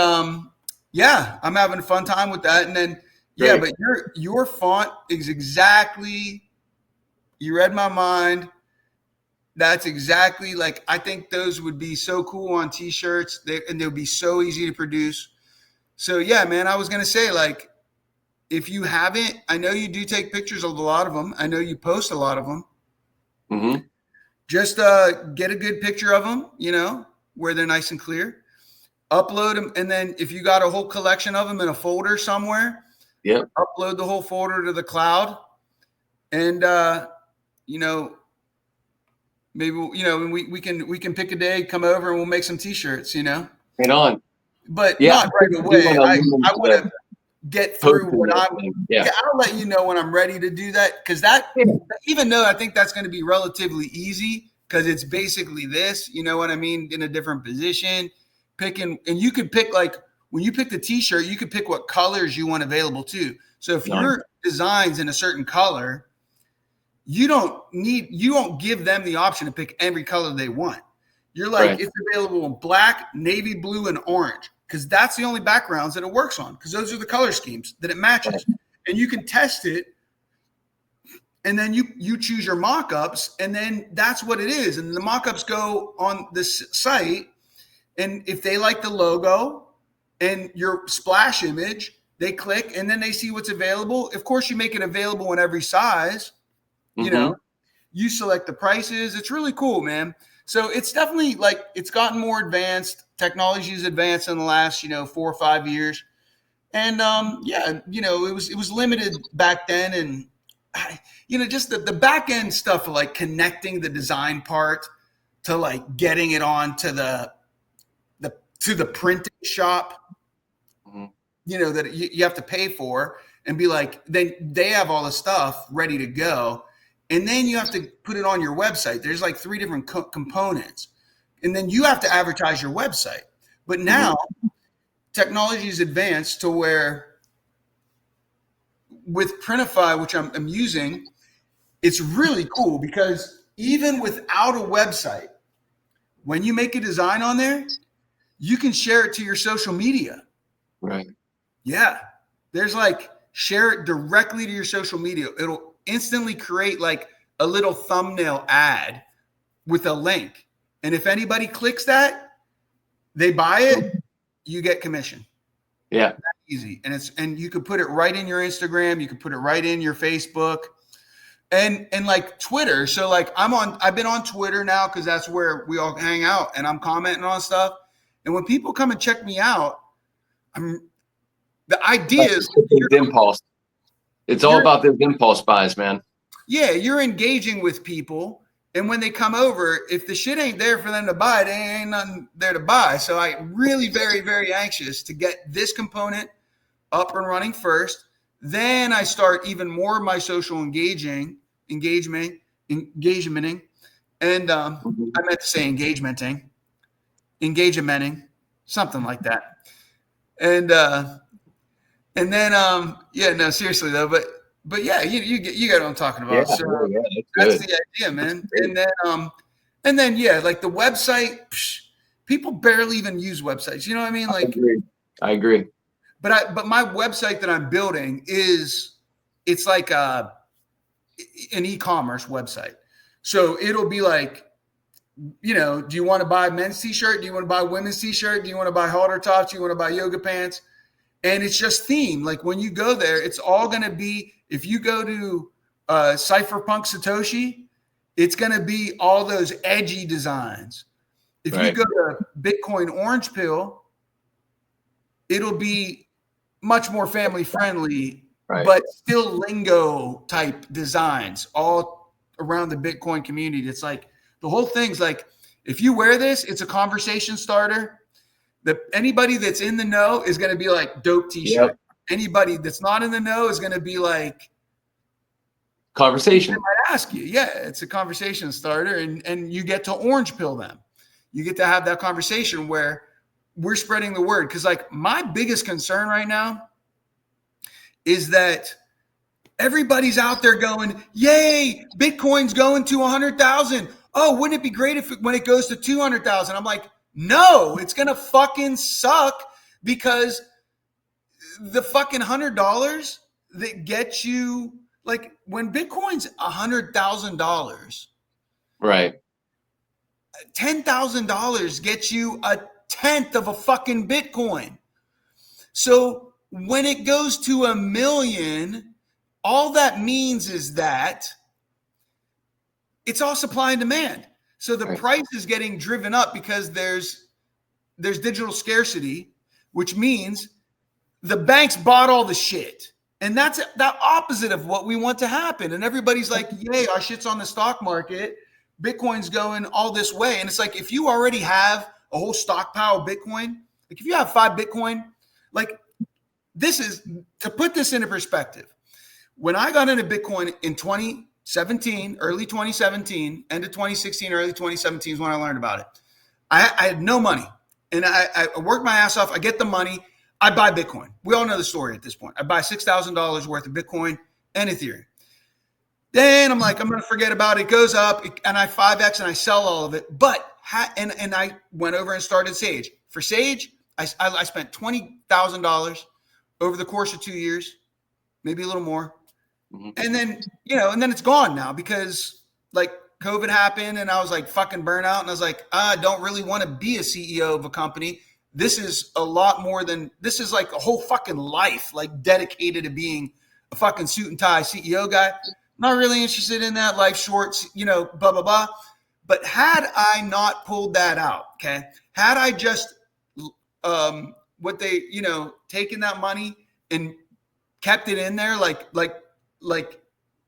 yeah, I'm having a fun time with that. And then, yeah, but your font is exactly, you read my mind. That's exactly like, I think those would be so cool on t-shirts and they would be so easy to produce. So yeah, man, I was going to say like, if you haven't, I know you do take pictures of a lot of them. I know you post a lot of them. Mm-hmm. Just get a good picture of them, you know, where they're nice and clear. Upload them. And then if you got a whole collection of them in a folder somewhere, upload the whole folder to the cloud. And, you know, maybe, you know, we can pick a day, come over and we'll make some t-shirts, you know. Right on. But not right away. I want to get through what I'm. Yeah, I'll let you know when I'm ready to do that. Because even though I think that's going to be relatively easy, because it's basically this, you know what I mean, in a different position, picking, and you could pick like when you pick the t-shirt, you could pick what colors you want available too. So if your design's in a certain color, you won't give them the option to pick every color they want. You're like, it's available in black, navy blue, and orange, because that's the only backgrounds that it works on, because those are the color schemes that it matches. And you can test it, and then you choose your mock-ups, and then that's what it is. And the mock-ups go on this site, and if they like the logo and your splash image, they click, and then they see what's available. Of course, you make it available in every size. You know, you select the prices. It's really cool, man. So it's definitely like it's gotten more advanced. Technology is advanced in the last, 4 or 5 years. And yeah, it was limited back then. And just the back end stuff of like connecting the design part to like getting it on to the printing shop, that you have to pay for and be like, then they have all the stuff ready to go. And then you have to put it on your website. There's like 3 different components. And then you have to advertise your website. But now technology is advanced to where with Printify, which I'm using, it's really cool because even without a website, when you make a design on there, you can share it to your social media. Right. Yeah. There's like share it directly to your social media. It'll instantly create like a little thumbnail ad with a link. And if anybody clicks that, they buy it, you get commission. Yeah. That's easy. And you could put it right in your Instagram. You could put it right in your Facebook and like Twitter. So like I've been on Twitter now because that's where we all hang out and I'm commenting on stuff. And when people come and check me out, the idea is impulse. It's all about those impulse buys, man. Yeah, you're engaging with people. And when they come over, if the shit ain't there for them to buy, there ain't nothing there to buy. So I'm really very, very anxious to get this component up and running first. Then I start even more of my social engagementing. And I meant to say engagementing, something like that. And then yeah, no, seriously though, but yeah, you get what I'm talking about. Yeah, so yeah, that's the idea, man. And then yeah, like the website, people barely even use websites. You know what I mean? Like I agree. But my website that I'm building it's like an e-commerce website. So it'll be like, you know, do you want to buy a men's t-shirt? Do you want to buy a women's t-shirt? Do you want to buy halter tops? Do you want to buy yoga pants? And it's just themed. Like when you go there, it's all going to be, if you go to Cypherpunk Satoshi, it's going to be all those edgy designs. If you go to Bitcoin Orange Pill, it'll be much more family friendly, but still lingo type designs all around the Bitcoin community. It's like the whole thing's like, if you wear this, it's a conversation starter. Anybody that's in the know is going to be like dope t-shirt. Yep. Anybody that's not in the know is going to be like conversation. I might ask you. Yeah, it's a conversation starter, and you get to orange pill them. You get to have that conversation where we're spreading the word. Because like my biggest concern right now is that everybody's out there going, yay, Bitcoin's going to 100,000. Oh, wouldn't it be great when it goes to 200,000? I'm like, no, it's going to fucking suck because the fucking $100 that gets you, like when Bitcoin's $100,000, right? $10,000 gets you a tenth of a fucking Bitcoin. So when it goes to $1 million, all that means is that it's all supply and demand. So the price is getting driven up because there's digital scarcity, which means the banks bought all the shit. And that's the opposite of what we want to happen. And everybody's like, yay, our shit's on the stock market. Bitcoin's going all this way. And it's like, if you already have a whole stockpile of Bitcoin, like if you have 5 Bitcoin, like this is, to put this into perspective, when I got into Bitcoin in 2017, early 2017, end of 2016, early 2017 is when I learned about it. I had no money and I worked my ass off. I get the money. I buy Bitcoin. We all know the story at this point. I buy $6,000 worth of Bitcoin and Ethereum. Then I'm like, I'm going to forget about it. It goes up and I 5X and I sell all of it. But, and I went over and started Sage. For Sage, I spent $20,000 over the course of 2 years, maybe a little more. And then, and then it's gone now because like COVID happened and I was like fucking burnout. And I was like, I don't really want to be a CEO of a company. This is a lot more than, this is like a whole fucking life, like dedicated to being a fucking suit and tie CEO guy. Not really interested in that, life short, blah, blah, blah. But had I not pulled that out, okay, had I just, taken that money and kept it in there, like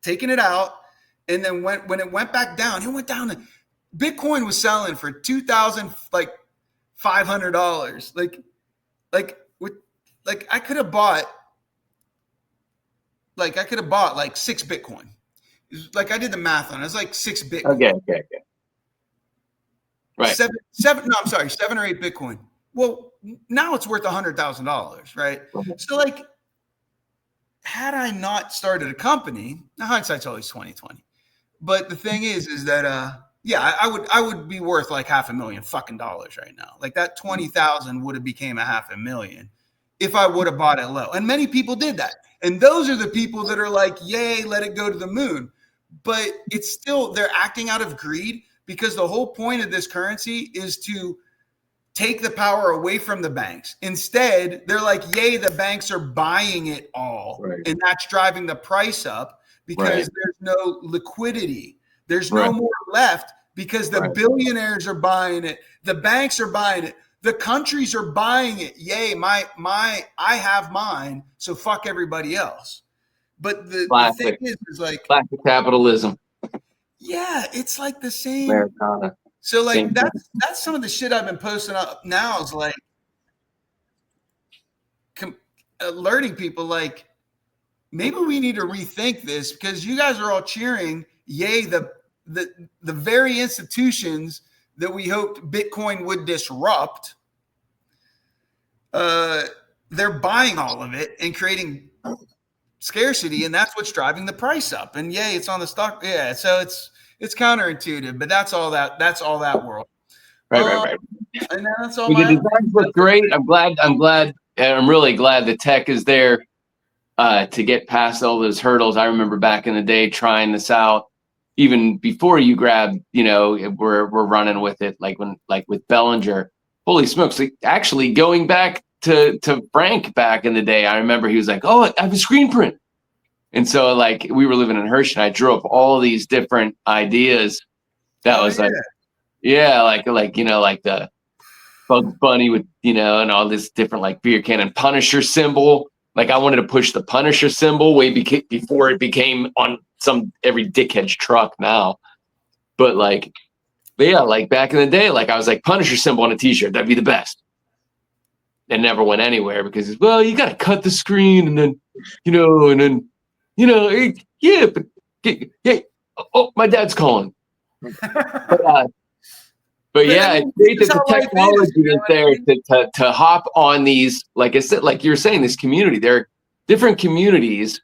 taking it out, and then when it went back down, it went down to, Bitcoin was selling for $2,500. I could have bought like 6 Bitcoin. Like I did the math on it. It was like 6 Bitcoin. Okay. Right. 7 or 8 Bitcoin. Well, now it's worth $100,000, right? So like, had I not started a company, now hindsight's always 20/20. But the thing is that I would be worth like $500,000 fucking dollars right now. Like that 20,000 would have became $500,000 if I would have bought it low. And many people did that. And those are the people that are like, yay, let it go to the moon. But it's still, they're acting out of greed, because the whole point of this currency is to take the power away from the banks. Instead, they're like, yay, the banks are buying it all. Right. And that's driving the price up, because Right. there's no liquidity. There's Right. no more left, because the Right. billionaires are buying it. The banks are buying it. The countries are buying it. Yay, I have mine, so fuck everybody else. But the thing is like, classic capitalism, yeah, it's like the same. Americana. So like Same thing. that's some of the shit I've been posting up now, is like alerting people, like, maybe we need to rethink this, because you guys are all cheering, yay, the very institutions that we hoped Bitcoin would disrupt. They're buying all of it and creating scarcity, and that's what's driving the price up. And yay, it's on the stock. Yeah, so it's counterintuitive, but that's all that world. Right. And that's all. The designs look great. I'm glad, and I'm really glad the tech is there to get past all those hurdles. I remember back in the day trying this out, even before you grabbed, we're running with it, like with Bellinger. Holy smokes! Like, actually, going back to Frank back in the day, I remember he was like, "Oh, I have a screen print," and so like we were living in Hershey, and I drew up all these different ideas. That was like, like the Bugs Bunny with and all this different like beer can and Punisher symbol. Like I wanted to push the Punisher symbol way before it became on every dickhead's truck now. But yeah, like back in the day, like I was like Punisher symbol on a t-shirt, that'd be the best. It never went anywhere because you got to cut the screen and then, oh, my dad's calling. But yeah, it's great that the technology is there to hop on these, like I said, like you're saying, this community. There are different communities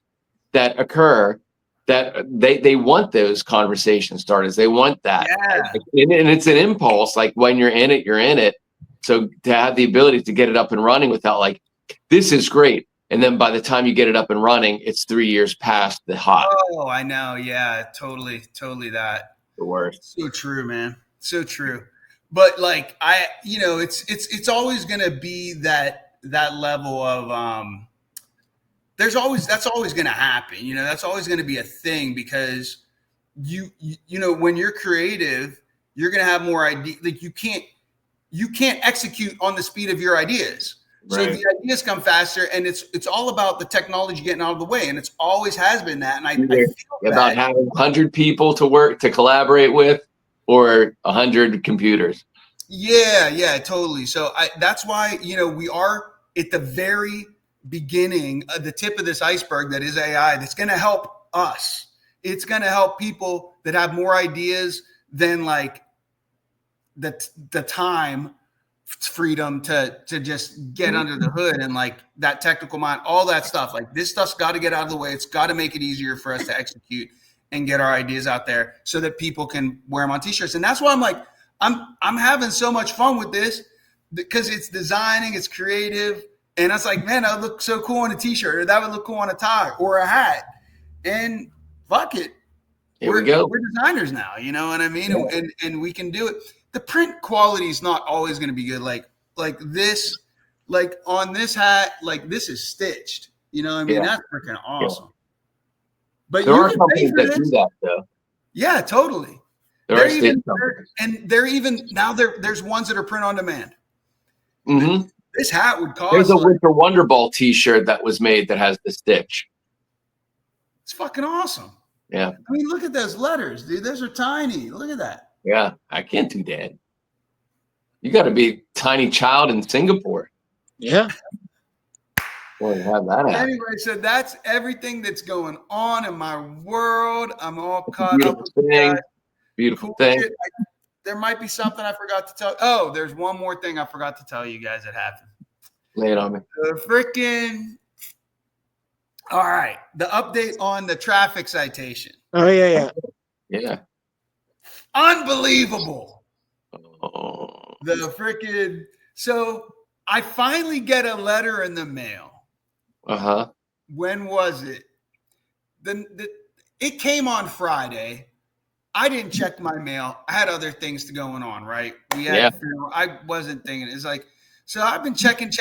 that occur that they want those conversation starters. They want that. Yeah. And it's an impulse. Like when you're in it, you're in it. So to have the ability to get it up and running without like, this is great. And then by the time you get it up and running, it's 3 years past the hot. Oh, I know. Yeah, totally that. The worst. So true, man. So true. But like it's always gonna be that level of that's always gonna happen. That's always gonna be a thing, because you when you're creative, you're gonna have more ideas. Like you can't execute on the speed of your ideas. Right. So the ideas come faster, and it's all about the technology getting out of the way, and it's always has been that. And I feel about having 100 people to collaborate with, or 100 computers. Yeah, totally. So that's why we are at the very beginning, the tip of this iceberg that is AI. That's going to help us. It's going to help people that have more ideas than like the time freedom to just get under the hood, and like that technical mind, all that stuff. Like this stuff's got to get out of the way. It's got to make it easier for us to execute and get our ideas out there so that people can wear them on t-shirts. And that's why I'm like, I'm having so much fun with this, because it's designing, it's creative. And I was like, man, that would look so cool on a t-shirt, or that would look cool on a tie or a hat. And fuck it. Here we go. We're designers now, you know what I mean? Yeah. And we can do it. The print quality is not always going to be good. Like this, like on this hat, like this is stitched. You know what I mean? Yeah. That's freaking awesome. Yeah. But there are companies that do that, though. Yeah, totally. They're even now there's ones that are print on demand. Mm-hmm. This hat would cost. There's a Winter Wonder Ball T-shirt that was made that has the stitch. It's fucking awesome. Yeah. I mean, look at those letters, dude. Those are tiny. Look at that. Yeah, I can't do that. You got to be a tiny child in Singapore. Yeah. Well, have that happen. Anyway, so that's everything that's going on in my world. I'm all caught up with that. Beautiful thing. There might be something I forgot to tell. Oh, there's one more thing I forgot to tell you guys that happened. Lay it on me. All right. The update on the traffic citation. Oh, yeah. Yeah. Unbelievable. Oh. So I finally get a letter in the mail. Uh-huh. When was it? It came on Friday. I didn't check my mail. I had other things to going on, right? I wasn't thinking. It's like, so I've been checking.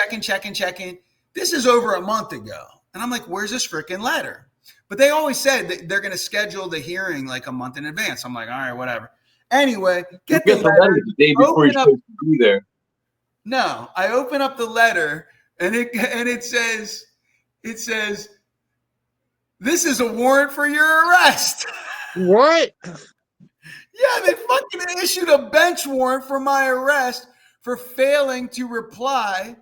This is over a month ago. And I'm like, where's this freaking letter? But they always said that they're going to schedule the hearing like a month in advance. I'm like, all right, whatever. Anyway, get the letter the day before you should be there. No, I open up the letter and it says, this is a warrant for your arrest. What? Yeah, they fucking issued a bench warrant for my arrest for failing to reply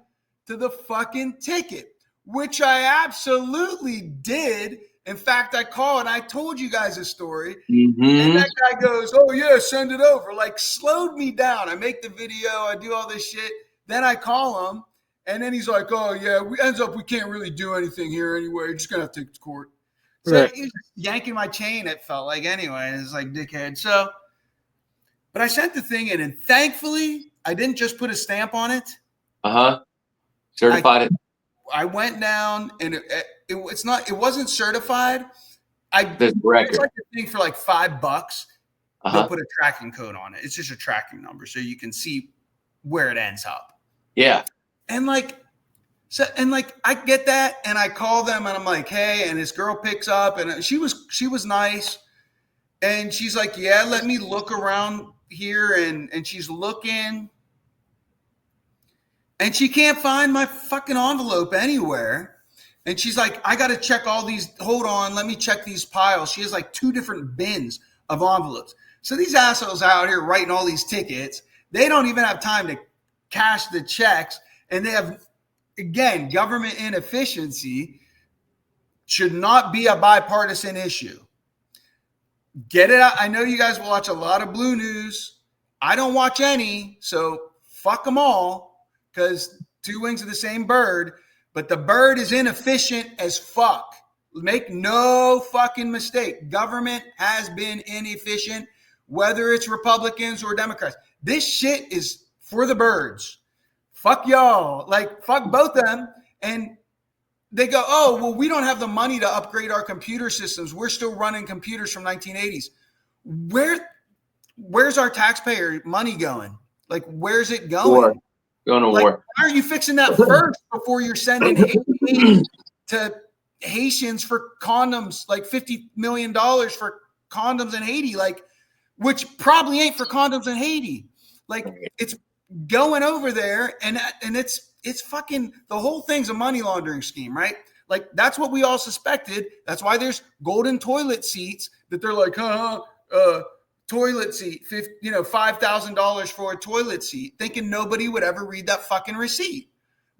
to the fucking ticket, which I absolutely did. In fact, I called and I told you guys a story. Mm-hmm. And that guy goes, oh, yeah, send it over. Like, slowed me down. I make the video. I do all this shit. Then I call him. And then he's like, oh, yeah, we can't really do anything here anyway. You're just going to have to take it to court. So Right. he's yanking my chain, it felt like, anyway. It's like, dickhead. So, but I sent the thing in, and thankfully, I didn't just put a stamp on it. Uh-huh. Certified it. I went down, and it wasn't certified. There's a record. It's like a thing for like $5. Uh-huh. They'll put a tracking code on it. It's just a tracking number, so you can see where it ends up. Yeah. And I get that, and I call them, and I'm like, hey, and this girl picks up, and she was nice, and she's like, yeah, let me look around here, and she's looking, and she can't find my fucking envelope anywhere, and she's like, I got to check all these. Hold on, let me check these piles. She has like 2 different bins of envelopes. So these assholes out here writing all these tickets, they don't even have time to cash the checks, and they have. Again, government inefficiency should not be a bipartisan issue. Get it out. I know you guys watch a lot of Blue News. I don't watch any, so fuck them all, because 2 wings of the same bird. But the bird is inefficient as fuck. Make no fucking mistake. Government has been inefficient, whether it's Republicans or Democrats. This shit is for the birds. Fuck y'all, like fuck both of them. And they go, oh, well, we don't have the money to upgrade our computer systems. We're still running computers from 1980s. Where's our taxpayer money going? Like, where's it going? War. Going to war. Why are you fixing that first before you're sending aid to Haitians for condoms, like $50 million for condoms in Haiti, like, which probably ain't for condoms in Haiti. Like, it's going over there, and it's fucking, the whole thing's a money laundering scheme, right? Like, that's what we all suspected. That's why there's golden toilet seats that they're like, toilet seat, $5,000 for a toilet seat, thinking nobody would ever read that fucking receipt.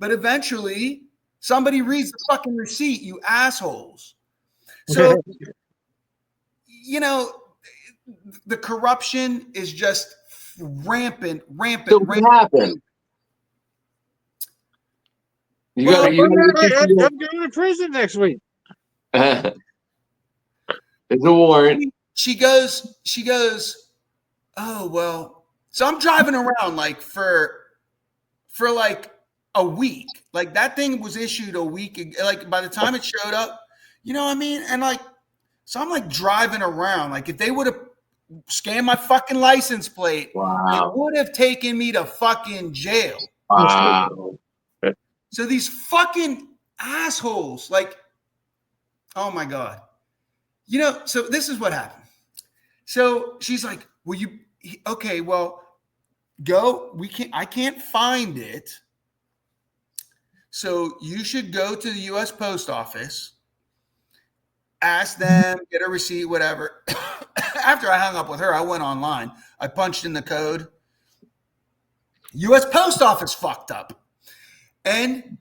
But eventually, somebody reads the fucking receipt, you assholes. So, the corruption is just rampant. So what happened? I'm going to prison next week. It's a warrant. She goes, oh, well, so I'm driving around like for like a week. Like, that thing was issued a week ago. Like, by the time it showed up, you know what I mean? And like, so I'm like driving around. Like, if they would have scanned my fucking license plate, Wow. it would have taken me to fucking jail. Wow. So these fucking assholes, like, oh my God. So this is what happened. So she's like, okay, well, go. I can't find it. So you should go to the U.S. Post Office, ask them, get a receipt, whatever. After I hung up with her, I went online. I punched in the code. U.S. Post Office fucked up. And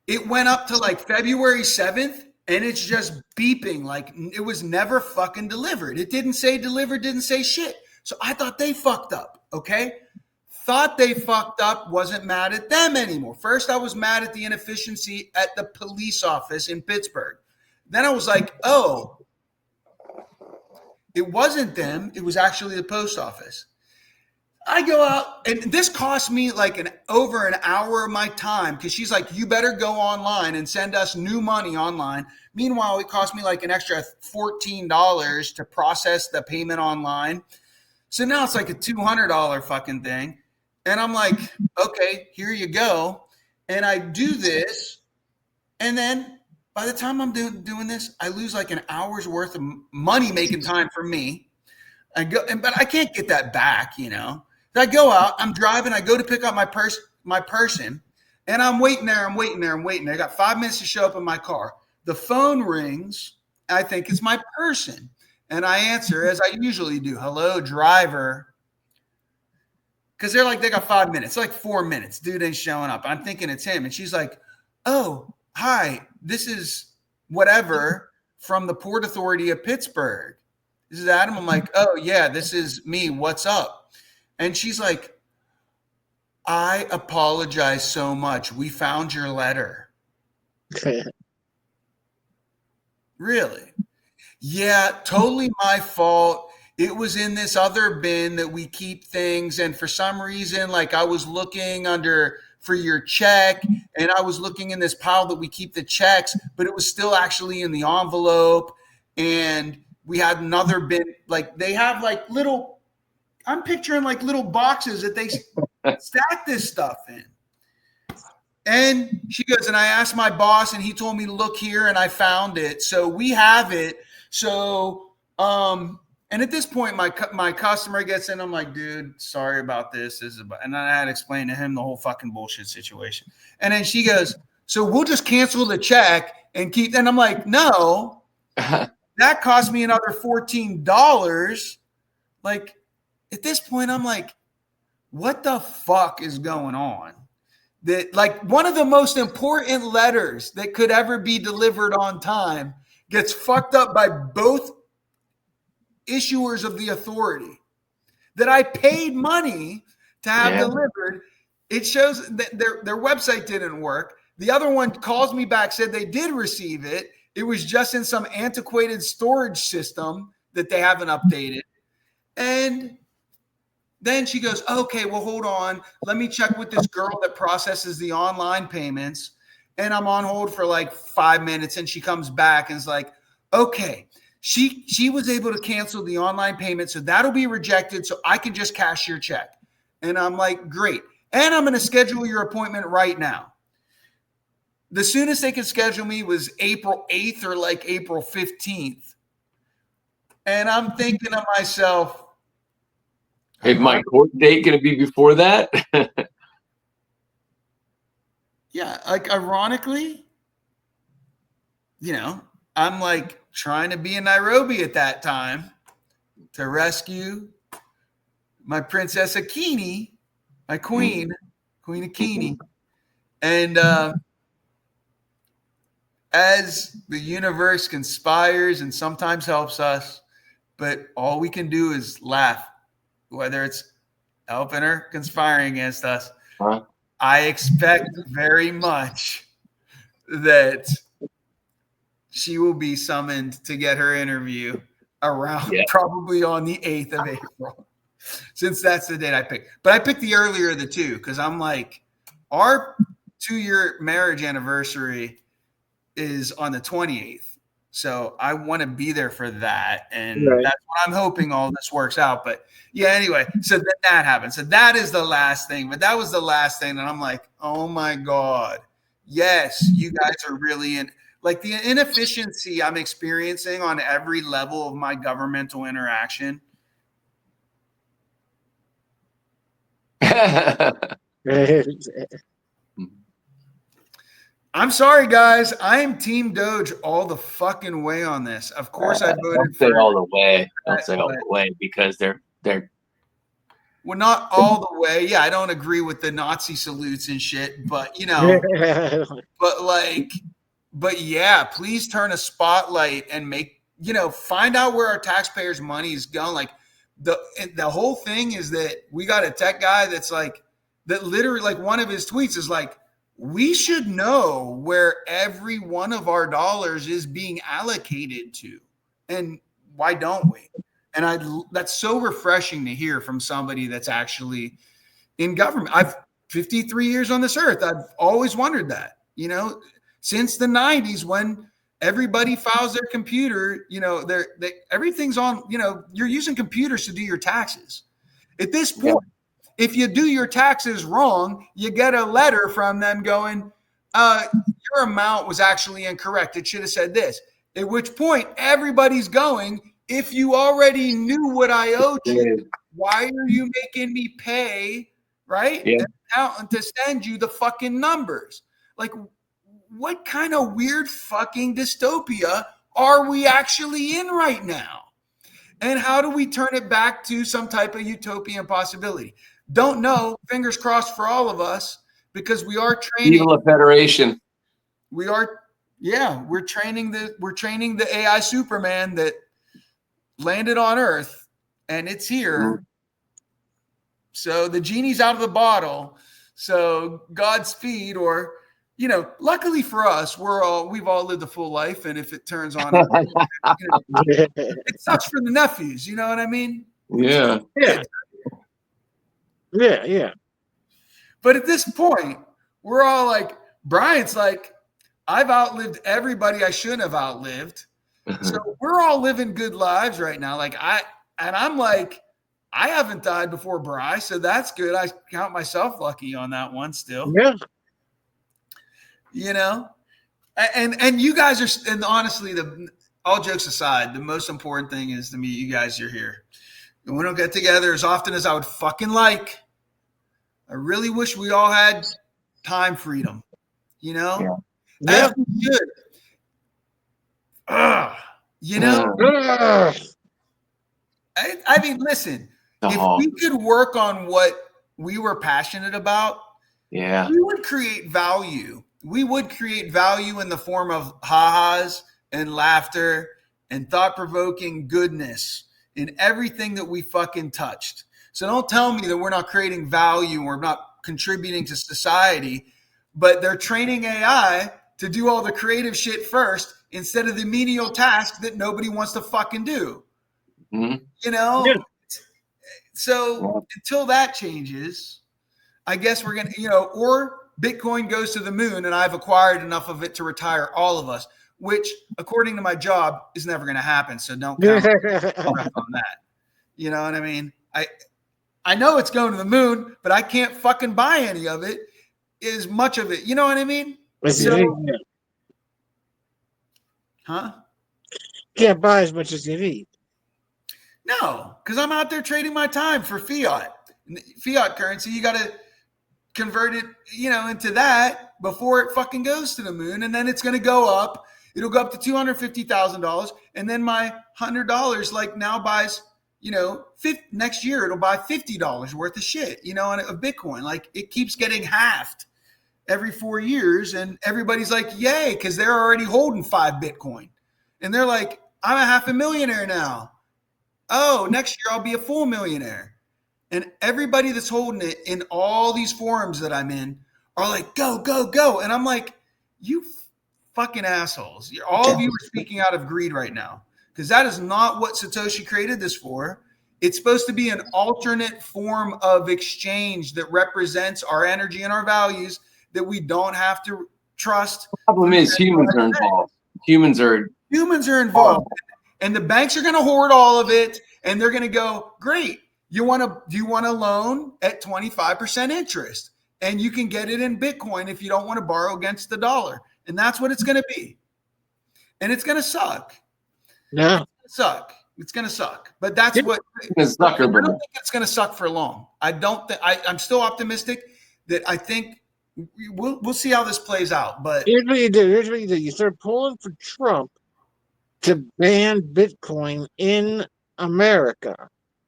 it went up to like February 7th, and it's just beeping like it was never fucking delivered. It didn't say delivered, didn't say shit. So I thought they fucked up, okay? Thought they fucked up, wasn't mad at them anymore. First, I was mad at the inefficiency at the police office in Pittsburgh. Then I was like, oh, it wasn't them. It was actually the post office. I go out, and this cost me like over an hour of my time because she's like, you better go online and send us new money online. Meanwhile, it cost me like an extra $14 to process the payment online. So now it's like a $200 fucking thing. And I'm like, okay, here you go. And I do this. And then by the time I'm doing this, I lose like an hour's worth of money making time for me. But I can't get that back, you know. I go out, I'm driving, I go to pick up my person, and I'm waiting there. I got 5 minutes to show up in my car. The phone rings. I think it's my person. And I answer as I usually do. Hello, driver. Because they got 5 minutes. It's like 4 minutes. Dude ain't showing up. I'm thinking it's him. And she's like, oh, hi, this is whatever from the Port Authority of Pittsburgh. This is Adam. I'm like, oh, yeah, this is me. What's up? And she's like, I apologize so much. We found your letter. Really? Yeah, totally my fault. It was in this other bin that we keep things. And for some reason, like I was looking under for your check and I was looking in this pile that we keep the checks, but it was still actually in the envelope. And we had another bin. Like they have like little, I'm picturing like little boxes that they stack this stuff in. And she goes, and I asked my boss and he told me to look here and I found it. So we have it. So, and at this point, my customer gets in. I'm like, dude, sorry about this. And then I had to explain to him the whole fucking bullshit situation. And then she goes, so we'll just cancel the check and keep. And I'm like, no, that cost me another $14. Like at this point, I'm like, what the fuck is going on? That like one of the most important letters that could ever be delivered on time gets fucked up by both issuers of the authority that I paid money to have delivered. It shows that their website didn't work. The other one calls me back, said they did receive it. It was just in some antiquated storage system that they haven't updated. And then she goes, okay, well, hold on. Let me check with this girl that processes the online payments. And I'm on hold for like 5 minutes. And she comes back and is like, okay, she was able to cancel the online payment. So that'll be rejected. So I can just cash your check. And I'm like, great. And I'm going to schedule your appointment right now. The soonest they could schedule me was April 8th or like April 15th. And I'm thinking to myself, is my court date going to be before that? Yeah, like ironically, you know, I'm like trying to be in Nairobi at that time to rescue my Princess Akini, my queen, Queen Akini. And as the universe conspires and sometimes helps us, but all we can do is laugh. Whether it's helping or conspiring against us, I expect very much that she will be summoned to get her interview around probably on the 8th of April, since that's the date I picked. But I picked the earlier of the two because I'm like, our 2-year marriage anniversary is on the 28th. So I want to be there for that. And that's what I'm hoping all this works out. But yeah, anyway, so then that happened. So that is the last thing. But that was the last thing. And I'm like, oh my God. Yes, you guys are really in. Like the inefficiency I'm experiencing on every level of my governmental interaction. I'm sorry, guys. I am Team Doge all the fucking way on this. Of course, I voted Don't say all the way. Don't say all the way because they're well, not all the way. Yeah, I don't agree with the Nazi salutes and shit, but you know, but yeah, please turn a spotlight and make, you know, find out where our taxpayers' money is going. Like the whole thing is that we got a tech guy that's like, that literally, like one of his tweets is like, we should know where every one of our dollars is being allocated to. And why don't we? And that's so refreshing to hear from somebody that's actually in government. I've 53 years on this earth. I've always wondered that, since the 90s when everybody files their computer, everything's on, you're using computers to do your taxes. At this point, if you do your taxes wrong, you get a letter from them going, your amount was actually incorrect. It should have said this. At which point, everybody's going, if you already knew what I owed you, why are you making me pay, right? Yeah. An accountant to send you the fucking numbers. Like, what kind of weird fucking dystopia are we actually in right now? And how do we turn it back to some type of utopian possibility? Don't know. Fingers crossed for all of us, because we are training. Evil Federation. We are, we're training the AI Superman that landed on Earth, and it's here. So the genie's out of the bottle. So Godspeed, or luckily for us, we've all lived a full life, and if it turns on, it sucks for the nephews. You know what I mean? Yeah. Yeah. But at this point, we're all like, Brian's like, I've outlived everybody I shouldn't have outlived. So we're all living good lives right now. I'm like, I haven't died before Bri, so that's good. I count myself lucky on that one still. Yeah. And you guys are, and honestly, all jokes aside, the most important thing is to meet you guys. You're here. And we don't get together as often as I would fucking like. I really wish we all had time freedom, as we should. I mean, listen, if we could work on what we were passionate about, we would create value. We would create value in the form of ha-has and laughter and thought-provoking goodness in everything that we fucking touched. So don't tell me that we're not creating value or not contributing to society, but they're training AI to do all the creative shit first instead of the menial task that nobody wants to fucking do. So until that changes, I guess we're going to, or Bitcoin goes to the moon and I've acquired enough of it to retire all of us, which according to my job is never going to happen. So don't count on that. You know what I mean? I know it's going to the moon, but I can't fucking buy any of it, as much of it. You know what I mean? Can't buy as much as you need. No, because I'm out there trading my time for fiat currency. You got to convert it, into that before it fucking goes to the moon, and then it's going to go up. It'll go up to $250,000, and then my $100 now buys. Next year it'll buy $50 worth of shit, of Bitcoin. It keeps getting halved every 4 years, and everybody's like, yay, because they're already holding 5 Bitcoin. And they're like, I'm a half a millionaire now. Oh, next year I'll be a full millionaire. And everybody that's holding it in all these forums that I'm in are like, go, go, go. And I'm like, you fucking assholes. All of you are speaking out of greed right now. Because that is not what Satoshi created this for. It's supposed to be an alternate form of exchange that represents our energy and our values that we don't have to trust. The problem is humans are involved. Humans are involved. And the banks are going to hoard all of it. And they're going to go, great. Do you want a loan at 25% interest? And you can get it in Bitcoin if you don't want to borrow against the dollar. And that's what it's going to be. And it's going to suck. Yeah. It's gonna suck. But that's what I don't think it's gonna suck for long. I'm still optimistic that I think we'll see how this plays out. But here's what you do. You start pulling for Trump to ban Bitcoin in America.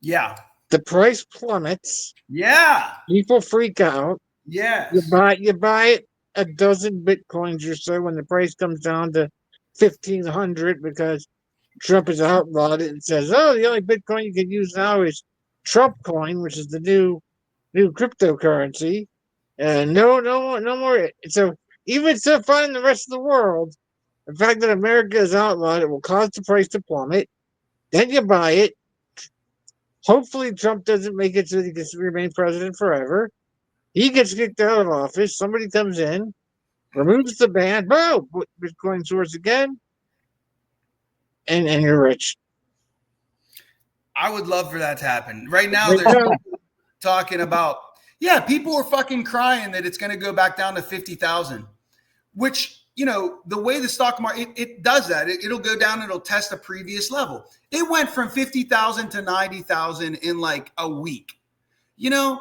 Yeah. The price plummets. Yeah. People freak out. Yeah. You buy a dozen Bitcoins or so when the price comes down to 1,500 because Trump has outlawed it and says, "Oh, the only Bitcoin you can use now is Trump coin, which is the new cryptocurrency." And no more. So even so far in the rest of the world, the fact that America is outlawed, it will cause the price to plummet. Then you buy it. Hopefully, Trump doesn't make it so he can remain president forever. He gets kicked out of office. Somebody comes in, removes the ban. Boom! Bitcoin soars again, and you're rich. I would love for that to happen. Right now, Right there's now. people talking about, yeah, people are fucking crying that it's going to go back down to 50,000, which, you know, the way the stock market, it does that. It'll go down. It'll test a previous level. It went from 50,000 to 90,000 in like a week. You know,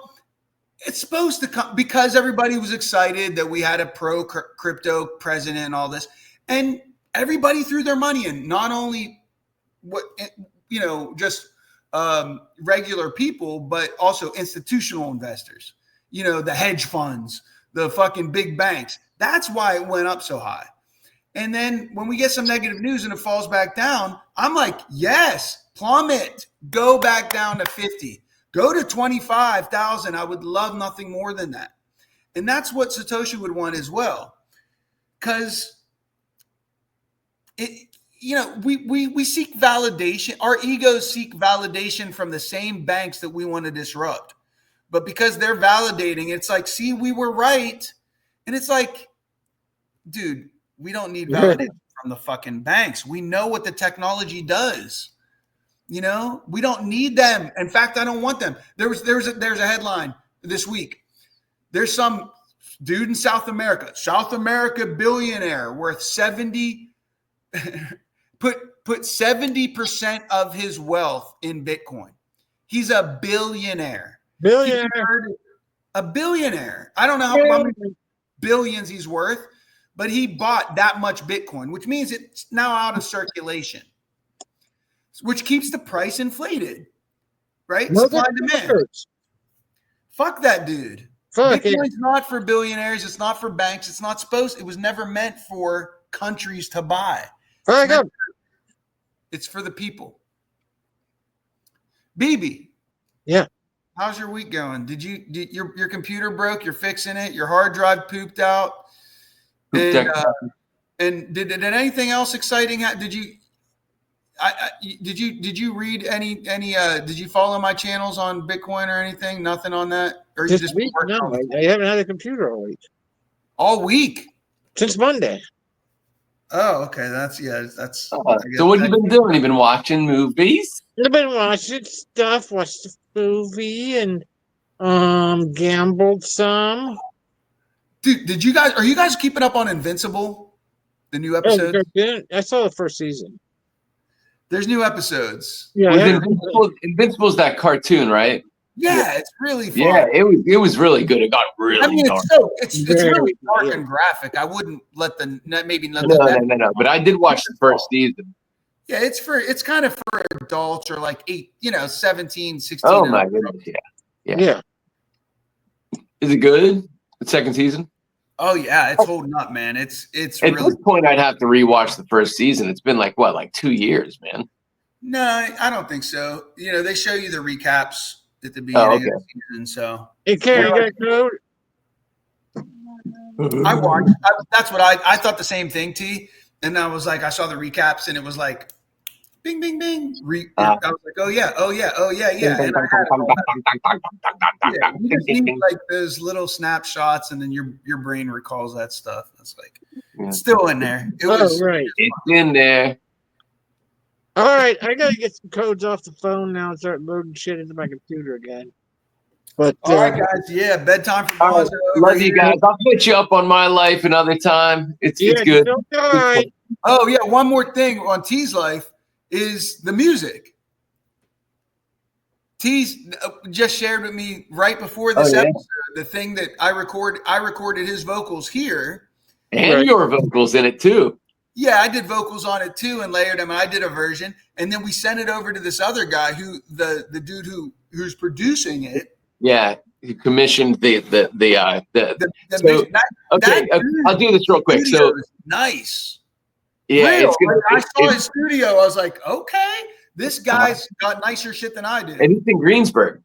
it's supposed to come because everybody was excited that we had a pro crypto president and all this. And everybody threw their money in, not only what, you know, just regular people, but also institutional investors, you know, the hedge funds, the fucking big banks. That's why it went up so high. And then when we get some negative news and it falls back down, I'm like, yes, plummet, go back down to 50, go to 25,000. I would love nothing more than that. And that's what Satoshi would want as well. Because it, you know, we seek validation. Our egos seek validation from the same banks that we want to disrupt. But because they're validating, it's like, see, we were right. And it's like, dude, we don't need validation from the fucking banks. We know what the technology does. You know, we don't need them. In fact, I don't want them. There's a headline this week. There's some dude in South America billionaire worth 70 put 70% of his wealth in Bitcoin. He's a billionaire. A billionaire. I don't know how many billions he's worth, but he bought that much Bitcoin, which means it's now out of circulation, which keeps the price inflated, right? No, Supply and demand. Fuck that dude. Fuck Bitcoin's not for billionaires. It's not for banks. It's not supposed. It was never meant for countries to buy. It's for the people. BB. Yeah. How's your week going? Did your computer broke? You're fixing it. Your hard drive pooped out. And did anything else exciting happen? Did you read any did you follow my channels on Bitcoin or anything? Nothing on that? Or you just week? No, I haven't had a computer all week. All week? Since Monday. Oh, okay. That's so what have you been doing? You've been watching movies? I've been watching stuff, watched the movie and gambled some. Dude, are you guys keeping up on Invincible? The new episode? I saw the first season. There's new episodes. Yeah, Invincible's that cartoon, right? Yeah, it's really fun. Yeah, it was really good. It got really dark. It's really dark and graphic. I wouldn't let No. But I did watch the first season. Yeah, it's kind of for adults or like 17, 16. Oh my goodness, yeah. Is it good? The second season? Oh yeah, it's holding up, man. It's at really this point I'd have to rewatch the first season. It's been like 2 years, man. No, I don't think so. You know, they show you the recaps at the beginning of the season. So you got a code? I watched. That's what I thought the same thing, T. And I was like, I saw the recaps, and it was like, bing, bing, bing. I was like, oh yeah. And you just need like those little snapshots, and then your brain recalls that stuff. It's like it's still in there. Right. It's in there. All right, I gotta get some codes off the phone now and start loading shit into my computer again. But all right, guys. Yeah, bedtime for boys. Love you guys. I'll put you up on my life another time. It's good. All right. Oh yeah, one more thing on T's life is the music. T's just shared with me right before this episode the thing that I recorded his vocals here, and your vocals in it too. Yeah, I did vocals on it too and layered them. And I did a version, and then we sent it over to this other guy who the dude who's producing it. Yeah, he commissioned the I'll do this real quick. So nice. Yeah, it's good. I saw his studio. I was like, okay, this guy's got nicer shit than I do. And he's in Greensburg.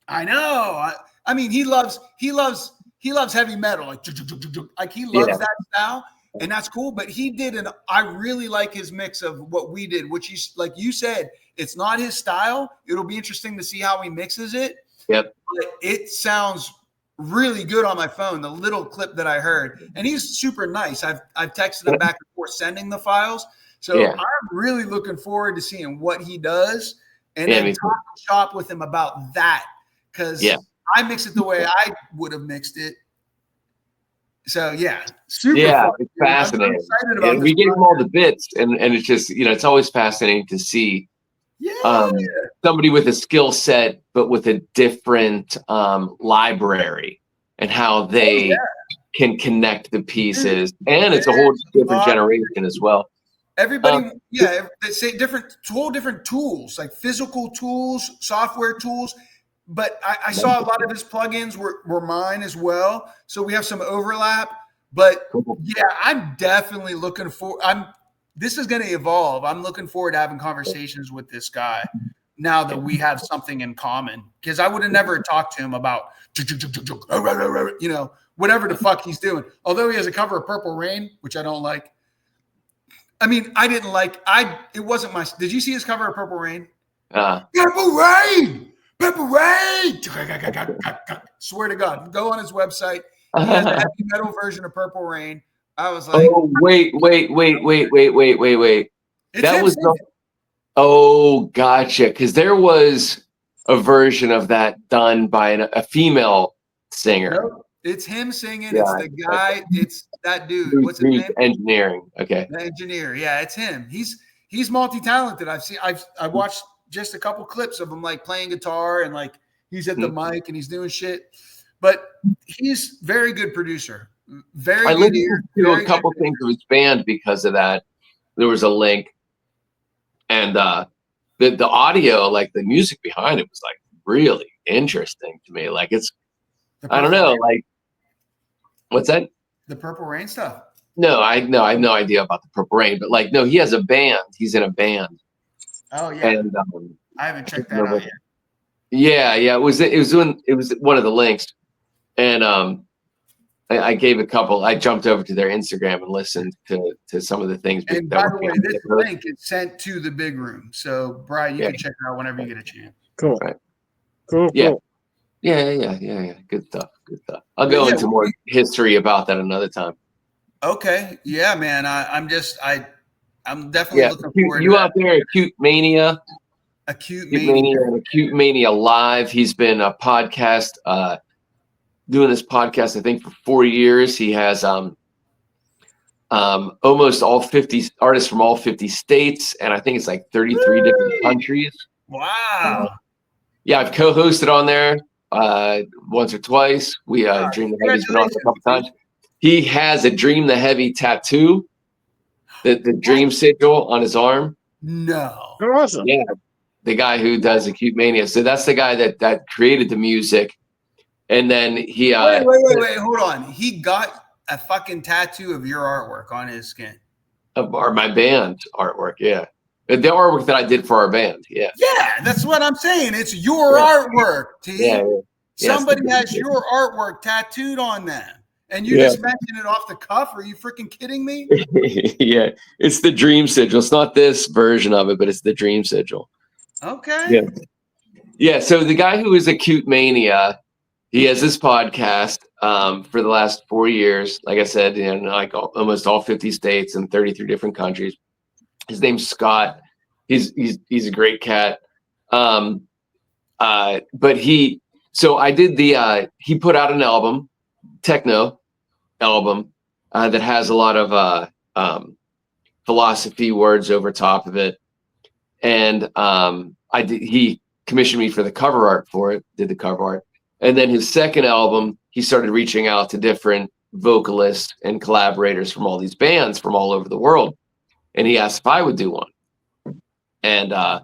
I know. I mean, he loves heavy metal, like he loves that style. and that's cool. But he did, and I really like his mix of what we did, which he's like you said, it's not his style. It'll be interesting to see how he mixes it. Yep. But it sounds really good on my phone, the little clip that I heard. And he's super nice. I've texted him back and forth sending the files. So Yeah. I'm really looking forward to seeing what he does and Yeah, then me talk shop with him about that. Because I mix it the way I would have mixed it. So yeah, super fun. It's dude. fascinating. I'm excited about And we this gave him all the project. bits, and it's just, it's always fascinating to see Yeah. somebody with a skill set, but with a different library, and how they can connect the pieces. And it's a whole different generation as well. Everybody, they say whole different tools, like physical tools, software tools. But I saw a lot of his plugins were mine as well. So we have some overlap. But yeah, I'm definitely looking for. This is going to evolve. I'm looking forward to having conversations with this guy now that we have something in common. Because I would have never talked to him about whatever the fuck he's doing. Although he has a cover of Purple Rain, which I don't like. I mean, I didn't like. It wasn't my. Did you see his cover of Purple Rain? Purple Rain. Purple Rain. Swear to God, go on his website. He has a heavy metal version of Purple Rain. I was like, oh wait. That was gotcha. Because there was a version of that done by a female singer. Nope, it's him singing. It's the guy. It's that dude. What's his name? Engineering. Okay. The engineer. Yeah, it's him. He's multi-talented. I watched just a couple clips of him like playing guitar and like he's at the mic and he's doing shit. But he's very good producer. Very I good listened to a couple things of his band because of that. There was a link, and the audio, like the music behind it, was like really interesting to me. Like I don't know, like what's that? The Purple Rain stuff. No, I have no idea about the Purple Rain, but like no, he has a band. He's in a band. Oh yeah. And I haven't checked that out yet. Yeah, it was one of the links, and I gave a couple. I jumped over to their Instagram and listened to some of the things. And by the way, this link is sent to the big room, so Brian, you can check it out whenever you get a chance. Cool. Right. Cool. Yeah. Good stuff. I'll go into more history about that another time. Okay. Yeah, man. I'm definitely looking forward to you that. out there, Acute Mania. Acute Mania Live. He's been a podcast, doing this podcast, I think, for 4 years. He has almost all 50 artists from all 50 states, and I think it's like 33 different countries. Wow. Yeah, I've co-hosted on there once or twice. We Dream the Heavy's been on a couple times. He has a Dream the Heavy tattoo, the Dream sigil on his arm. No. Awesome. Yeah, the guy who does Acute Mania. So that's the guy that created the music, and then he. Wait, hold on. He got a fucking tattoo of your artwork on his skin. Or my band artwork, yeah. The artwork that I did for our band, yeah. Yeah, that's what I'm saying. It's your artwork, T. Yeah. Somebody has your artwork tattooed on them. And you just mentioned it off the cuff. Are you freaking kidding me? Yeah, it's the Dream sigil. It's not this version of it, but it's the Dream sigil. Okay. Yeah. So the guy who is Acute Mania, he has this podcast for the last 4 years. Like I said, like almost all 50 states and 33 different countries. His name's Scott. He's a great cat. But he put out an album, techno album, that has a lot of philosophy words over top of it. And he commissioned me for the cover art for it, did the cover art. And then his second album, he started reaching out to different vocalists and collaborators from all these bands from all over the world. And he asked if I would do one. And I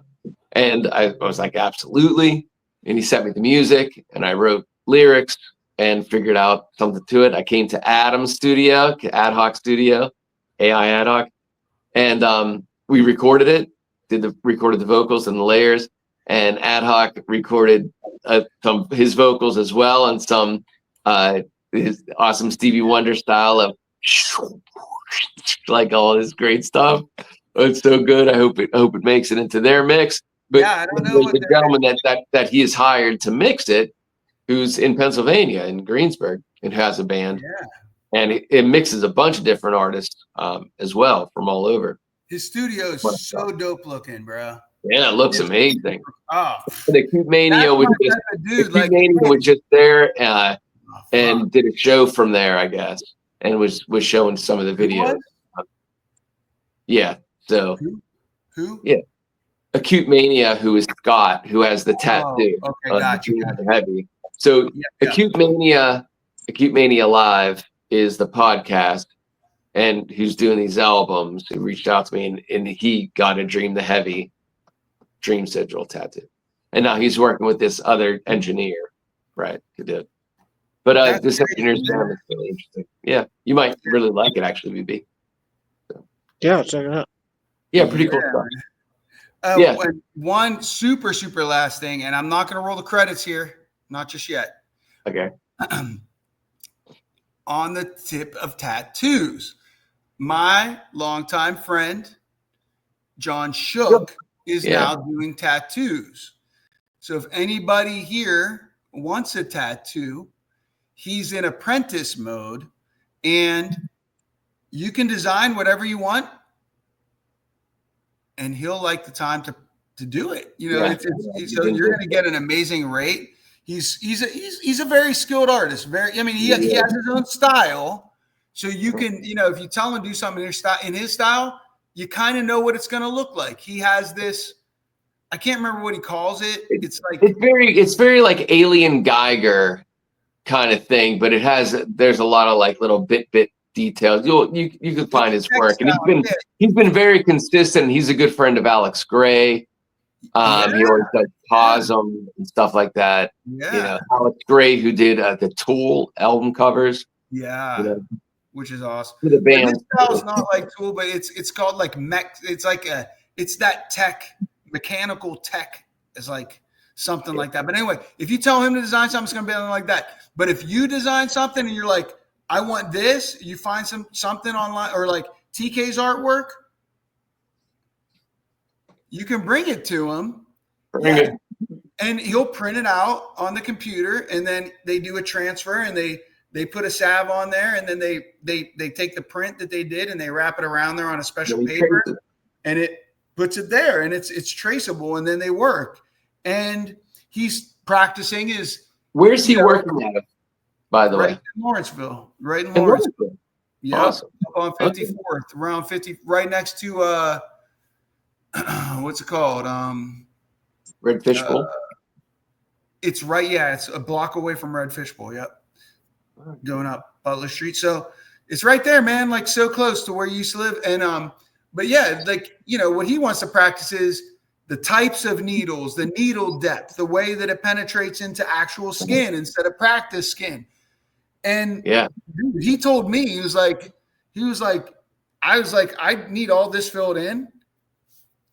was like, absolutely. And he sent me the music, and I wrote lyrics and figured out something to it. I came to Adam's studio, Ad Hoc Studio, AI Ad Hoc, and we recorded it, recorded the vocals and the layers, and Ad Hoc recorded some his vocals as well, and some his awesome Stevie Wonder style of like all this great stuff. It's so good. I hope it makes it into their mix. But Yeah, I don't know what the gentleman that he has hired to mix it, who's in Pennsylvania in Greensburg, and has a band, Yeah, and it mixes a bunch of different artists as well from all over. his studio is so dope looking, bro. Yeah, it looks amazing. Oh, The Acute Mania that's was my just type of dude. Like, there oh, and did a show from there, I guess, and was showing some of the Who videos. was? Yeah, so Who? yeah, Acute Mania, who is Scott, who has the tattoo. Oh, okay, gotcha. Heavy. So Yeah. Acute Mania Live is the podcast, and who's doing these albums. Who reached out to me, and he got a Dream the Heavy Dream Sigil tattoo, and now he's working with this other engineer, right? Who did. But this engineer's sound is really interesting. Yeah, you might really like it, actually, BB. So. Yeah, check it out. Yeah, pretty cool stuff. Yeah. One super last thing, and I'm not going to roll the credits here, not just yet. Okay. On the tip of tattoos, my longtime friend John Shook is now doing tattoos. So if anybody here wants a tattoo, he's in apprentice mode, and you can design whatever you want, and he'll like the time to do it. You know, so you're going to get an amazing rate. He's a very skilled artist. He has his own style. So you can, if you tell him to do something in his style, you kind of know what it's going to look like. He has this, I can't remember what he calls it. It's very like Alien Geiger kind of thing, but there's a lot of like little bit details. You can find his work, and he's been very consistent. He's a good friend of Alex Gray. He always does Cosm and stuff like that. Yeah. Alex Gray, who did the Tool album covers. Yeah. Which is awesome. The band. This style's not like Tool, but it's called like mech. It's like it's that tech, mechanical tech is like something like that. But anyway, if you tell him to design something, it's gonna be like that. But if you design something and you're like, I want this, you find something online, or like TK's artwork, you can bring it to him. And he'll print it out on the computer, and then they do a transfer, and they put a salve on there, and then they take the print that they did and they wrap it around there on a special paper, and it puts it there, and it's traceable, and then they work. And he's practicing his. Where's he working at, by the way? Right in Lawrenceville. Right in Lawrenceville. Yeah. Awesome. On 54th, around 50, right next to what's it called? Red Fishbowl. It's right. Yeah, it's a block away from Red Fishbowl. Yep. Going up Butler Street. So it's right there, man. Like so close to where you used to live. And but yeah, like what he wants to practice is the types of needles, the needle depth, the way that it penetrates into actual skin instead of practice skin. And dude, he told me, he was like, I was like, I need all this filled in.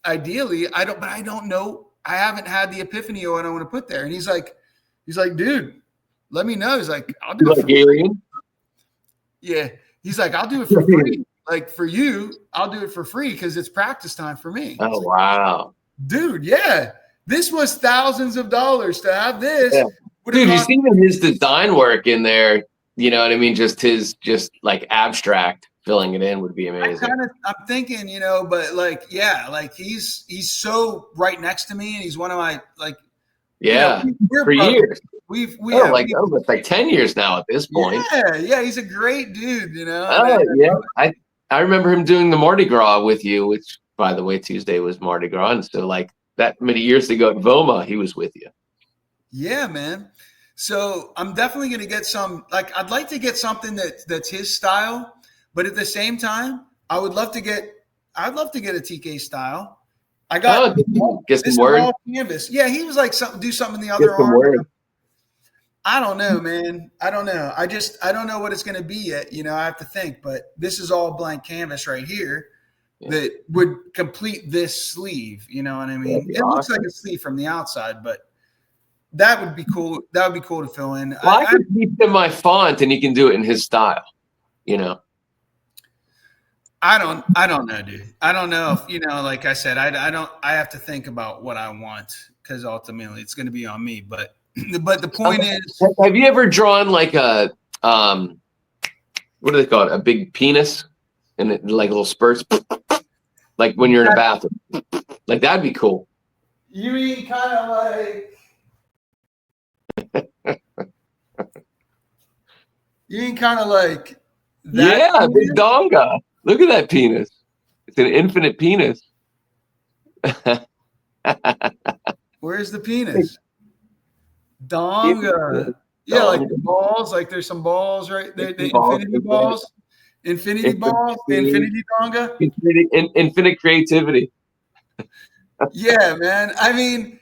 Ideally, I don't know. I haven't had the epiphany of what I want to put there. And he's like, dude, let me know. He's like, I'll do it for free. Yeah. He's like, I'll do it for free. Like for you, I'll do it for free because it's practice time for me. Oh, wow. Dude, yeah. This was thousands of dollars to have this. Yeah. Dude, you see his design work in there. You know what I mean? Just like abstract filling it in would be amazing. I'm thinking, but like, yeah, like he's so right next to me, and he's one of my like, we're for years. We've it's like 10 years now at this point. Yeah, he's a great dude, Oh, yeah. I remember him doing the Mardi Gras with you, which, by the way, Tuesday was Mardi Gras, and so like that many years ago at Voma, he was with you. Yeah, man. So I'm definitely going to get some. Like, I'd like to get something that's his style, but at the same time, I'd love to get a TK style. I got get some word canvas. Yeah, he was like do something in the other arm. I don't know, man. I don't know. I don't know what it's going to be yet. I have to think, but this is all blank canvas right here that would complete this sleeve. You know what I mean? It looks like a sleeve from the outside, but that would be cool. That would be cool to fill in. Well, I could keep in my font and he can do it in his style, I don't know, dude. I don't know if, like I said, I have to think about what I want because ultimately it's going to be on me. But the point is, have you ever drawn like a what do they call it? A big penis and like little spurts, like when you're in a bathroom. Like that'd be cool. you mean kind of like that? Yeah, big donga. Look at that penis. It's an infinite penis. Where's the penis? Donga. Yeah, like the balls. Like there's some balls, right? The infinity balls. Infinity balls. Infinity donga. Infinite creativity. Yeah, man. I mean,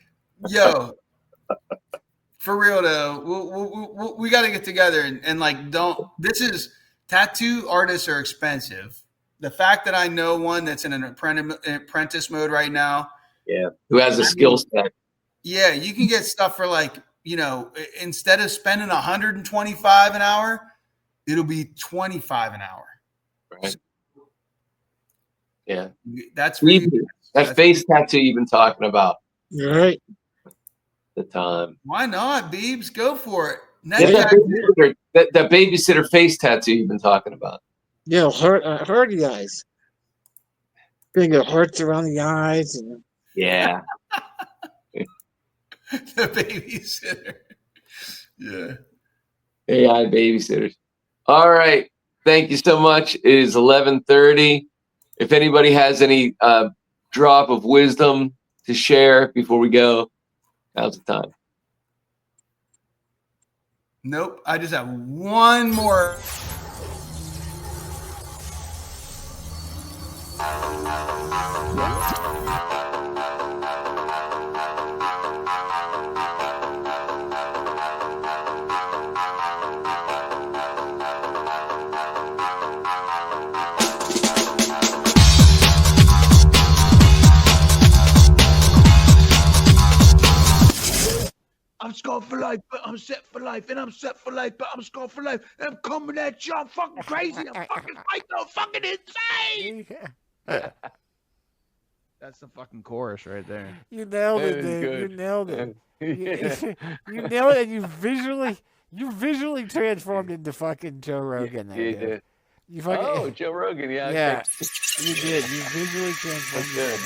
yo, for real though, we got to get together and like this is tattoo artists are expensive. The fact that I know one that's in an apprentice mode right now. Yeah. Who has a skill set. Yeah, you can get stuff for like, instead of spending 125 an hour, it'll be 25 an hour. Right. Yeah. That's really, that face tattoo you've been talking about. Right. The time. Why not, Beebs? Go for it. That babysitter face tattoo you've been talking about. Yeah, hearty eyes. Gonna get hearts around the eyes. And... Yeah. The babysitter. Yeah. AI babysitters. All right. Thank you so much. It is 11:30. If anybody has any drop of wisdom to share before we go, now's the time. Nope. I just have one more. I'm scarred for life, but I'm set for life, and I'm set for life, but I'm scarred for life, and I'm coming at you. I'm fucking crazy. I'm fucking psycho, fucking insane. That's the fucking chorus right there. You nailed it, dude. You nailed it. You nailed it, and you visually transformed into fucking Joe Rogan. You did. You fucking, Joe Rogan, yeah. Yeah, you did. You visually transformed into Joe Rogan.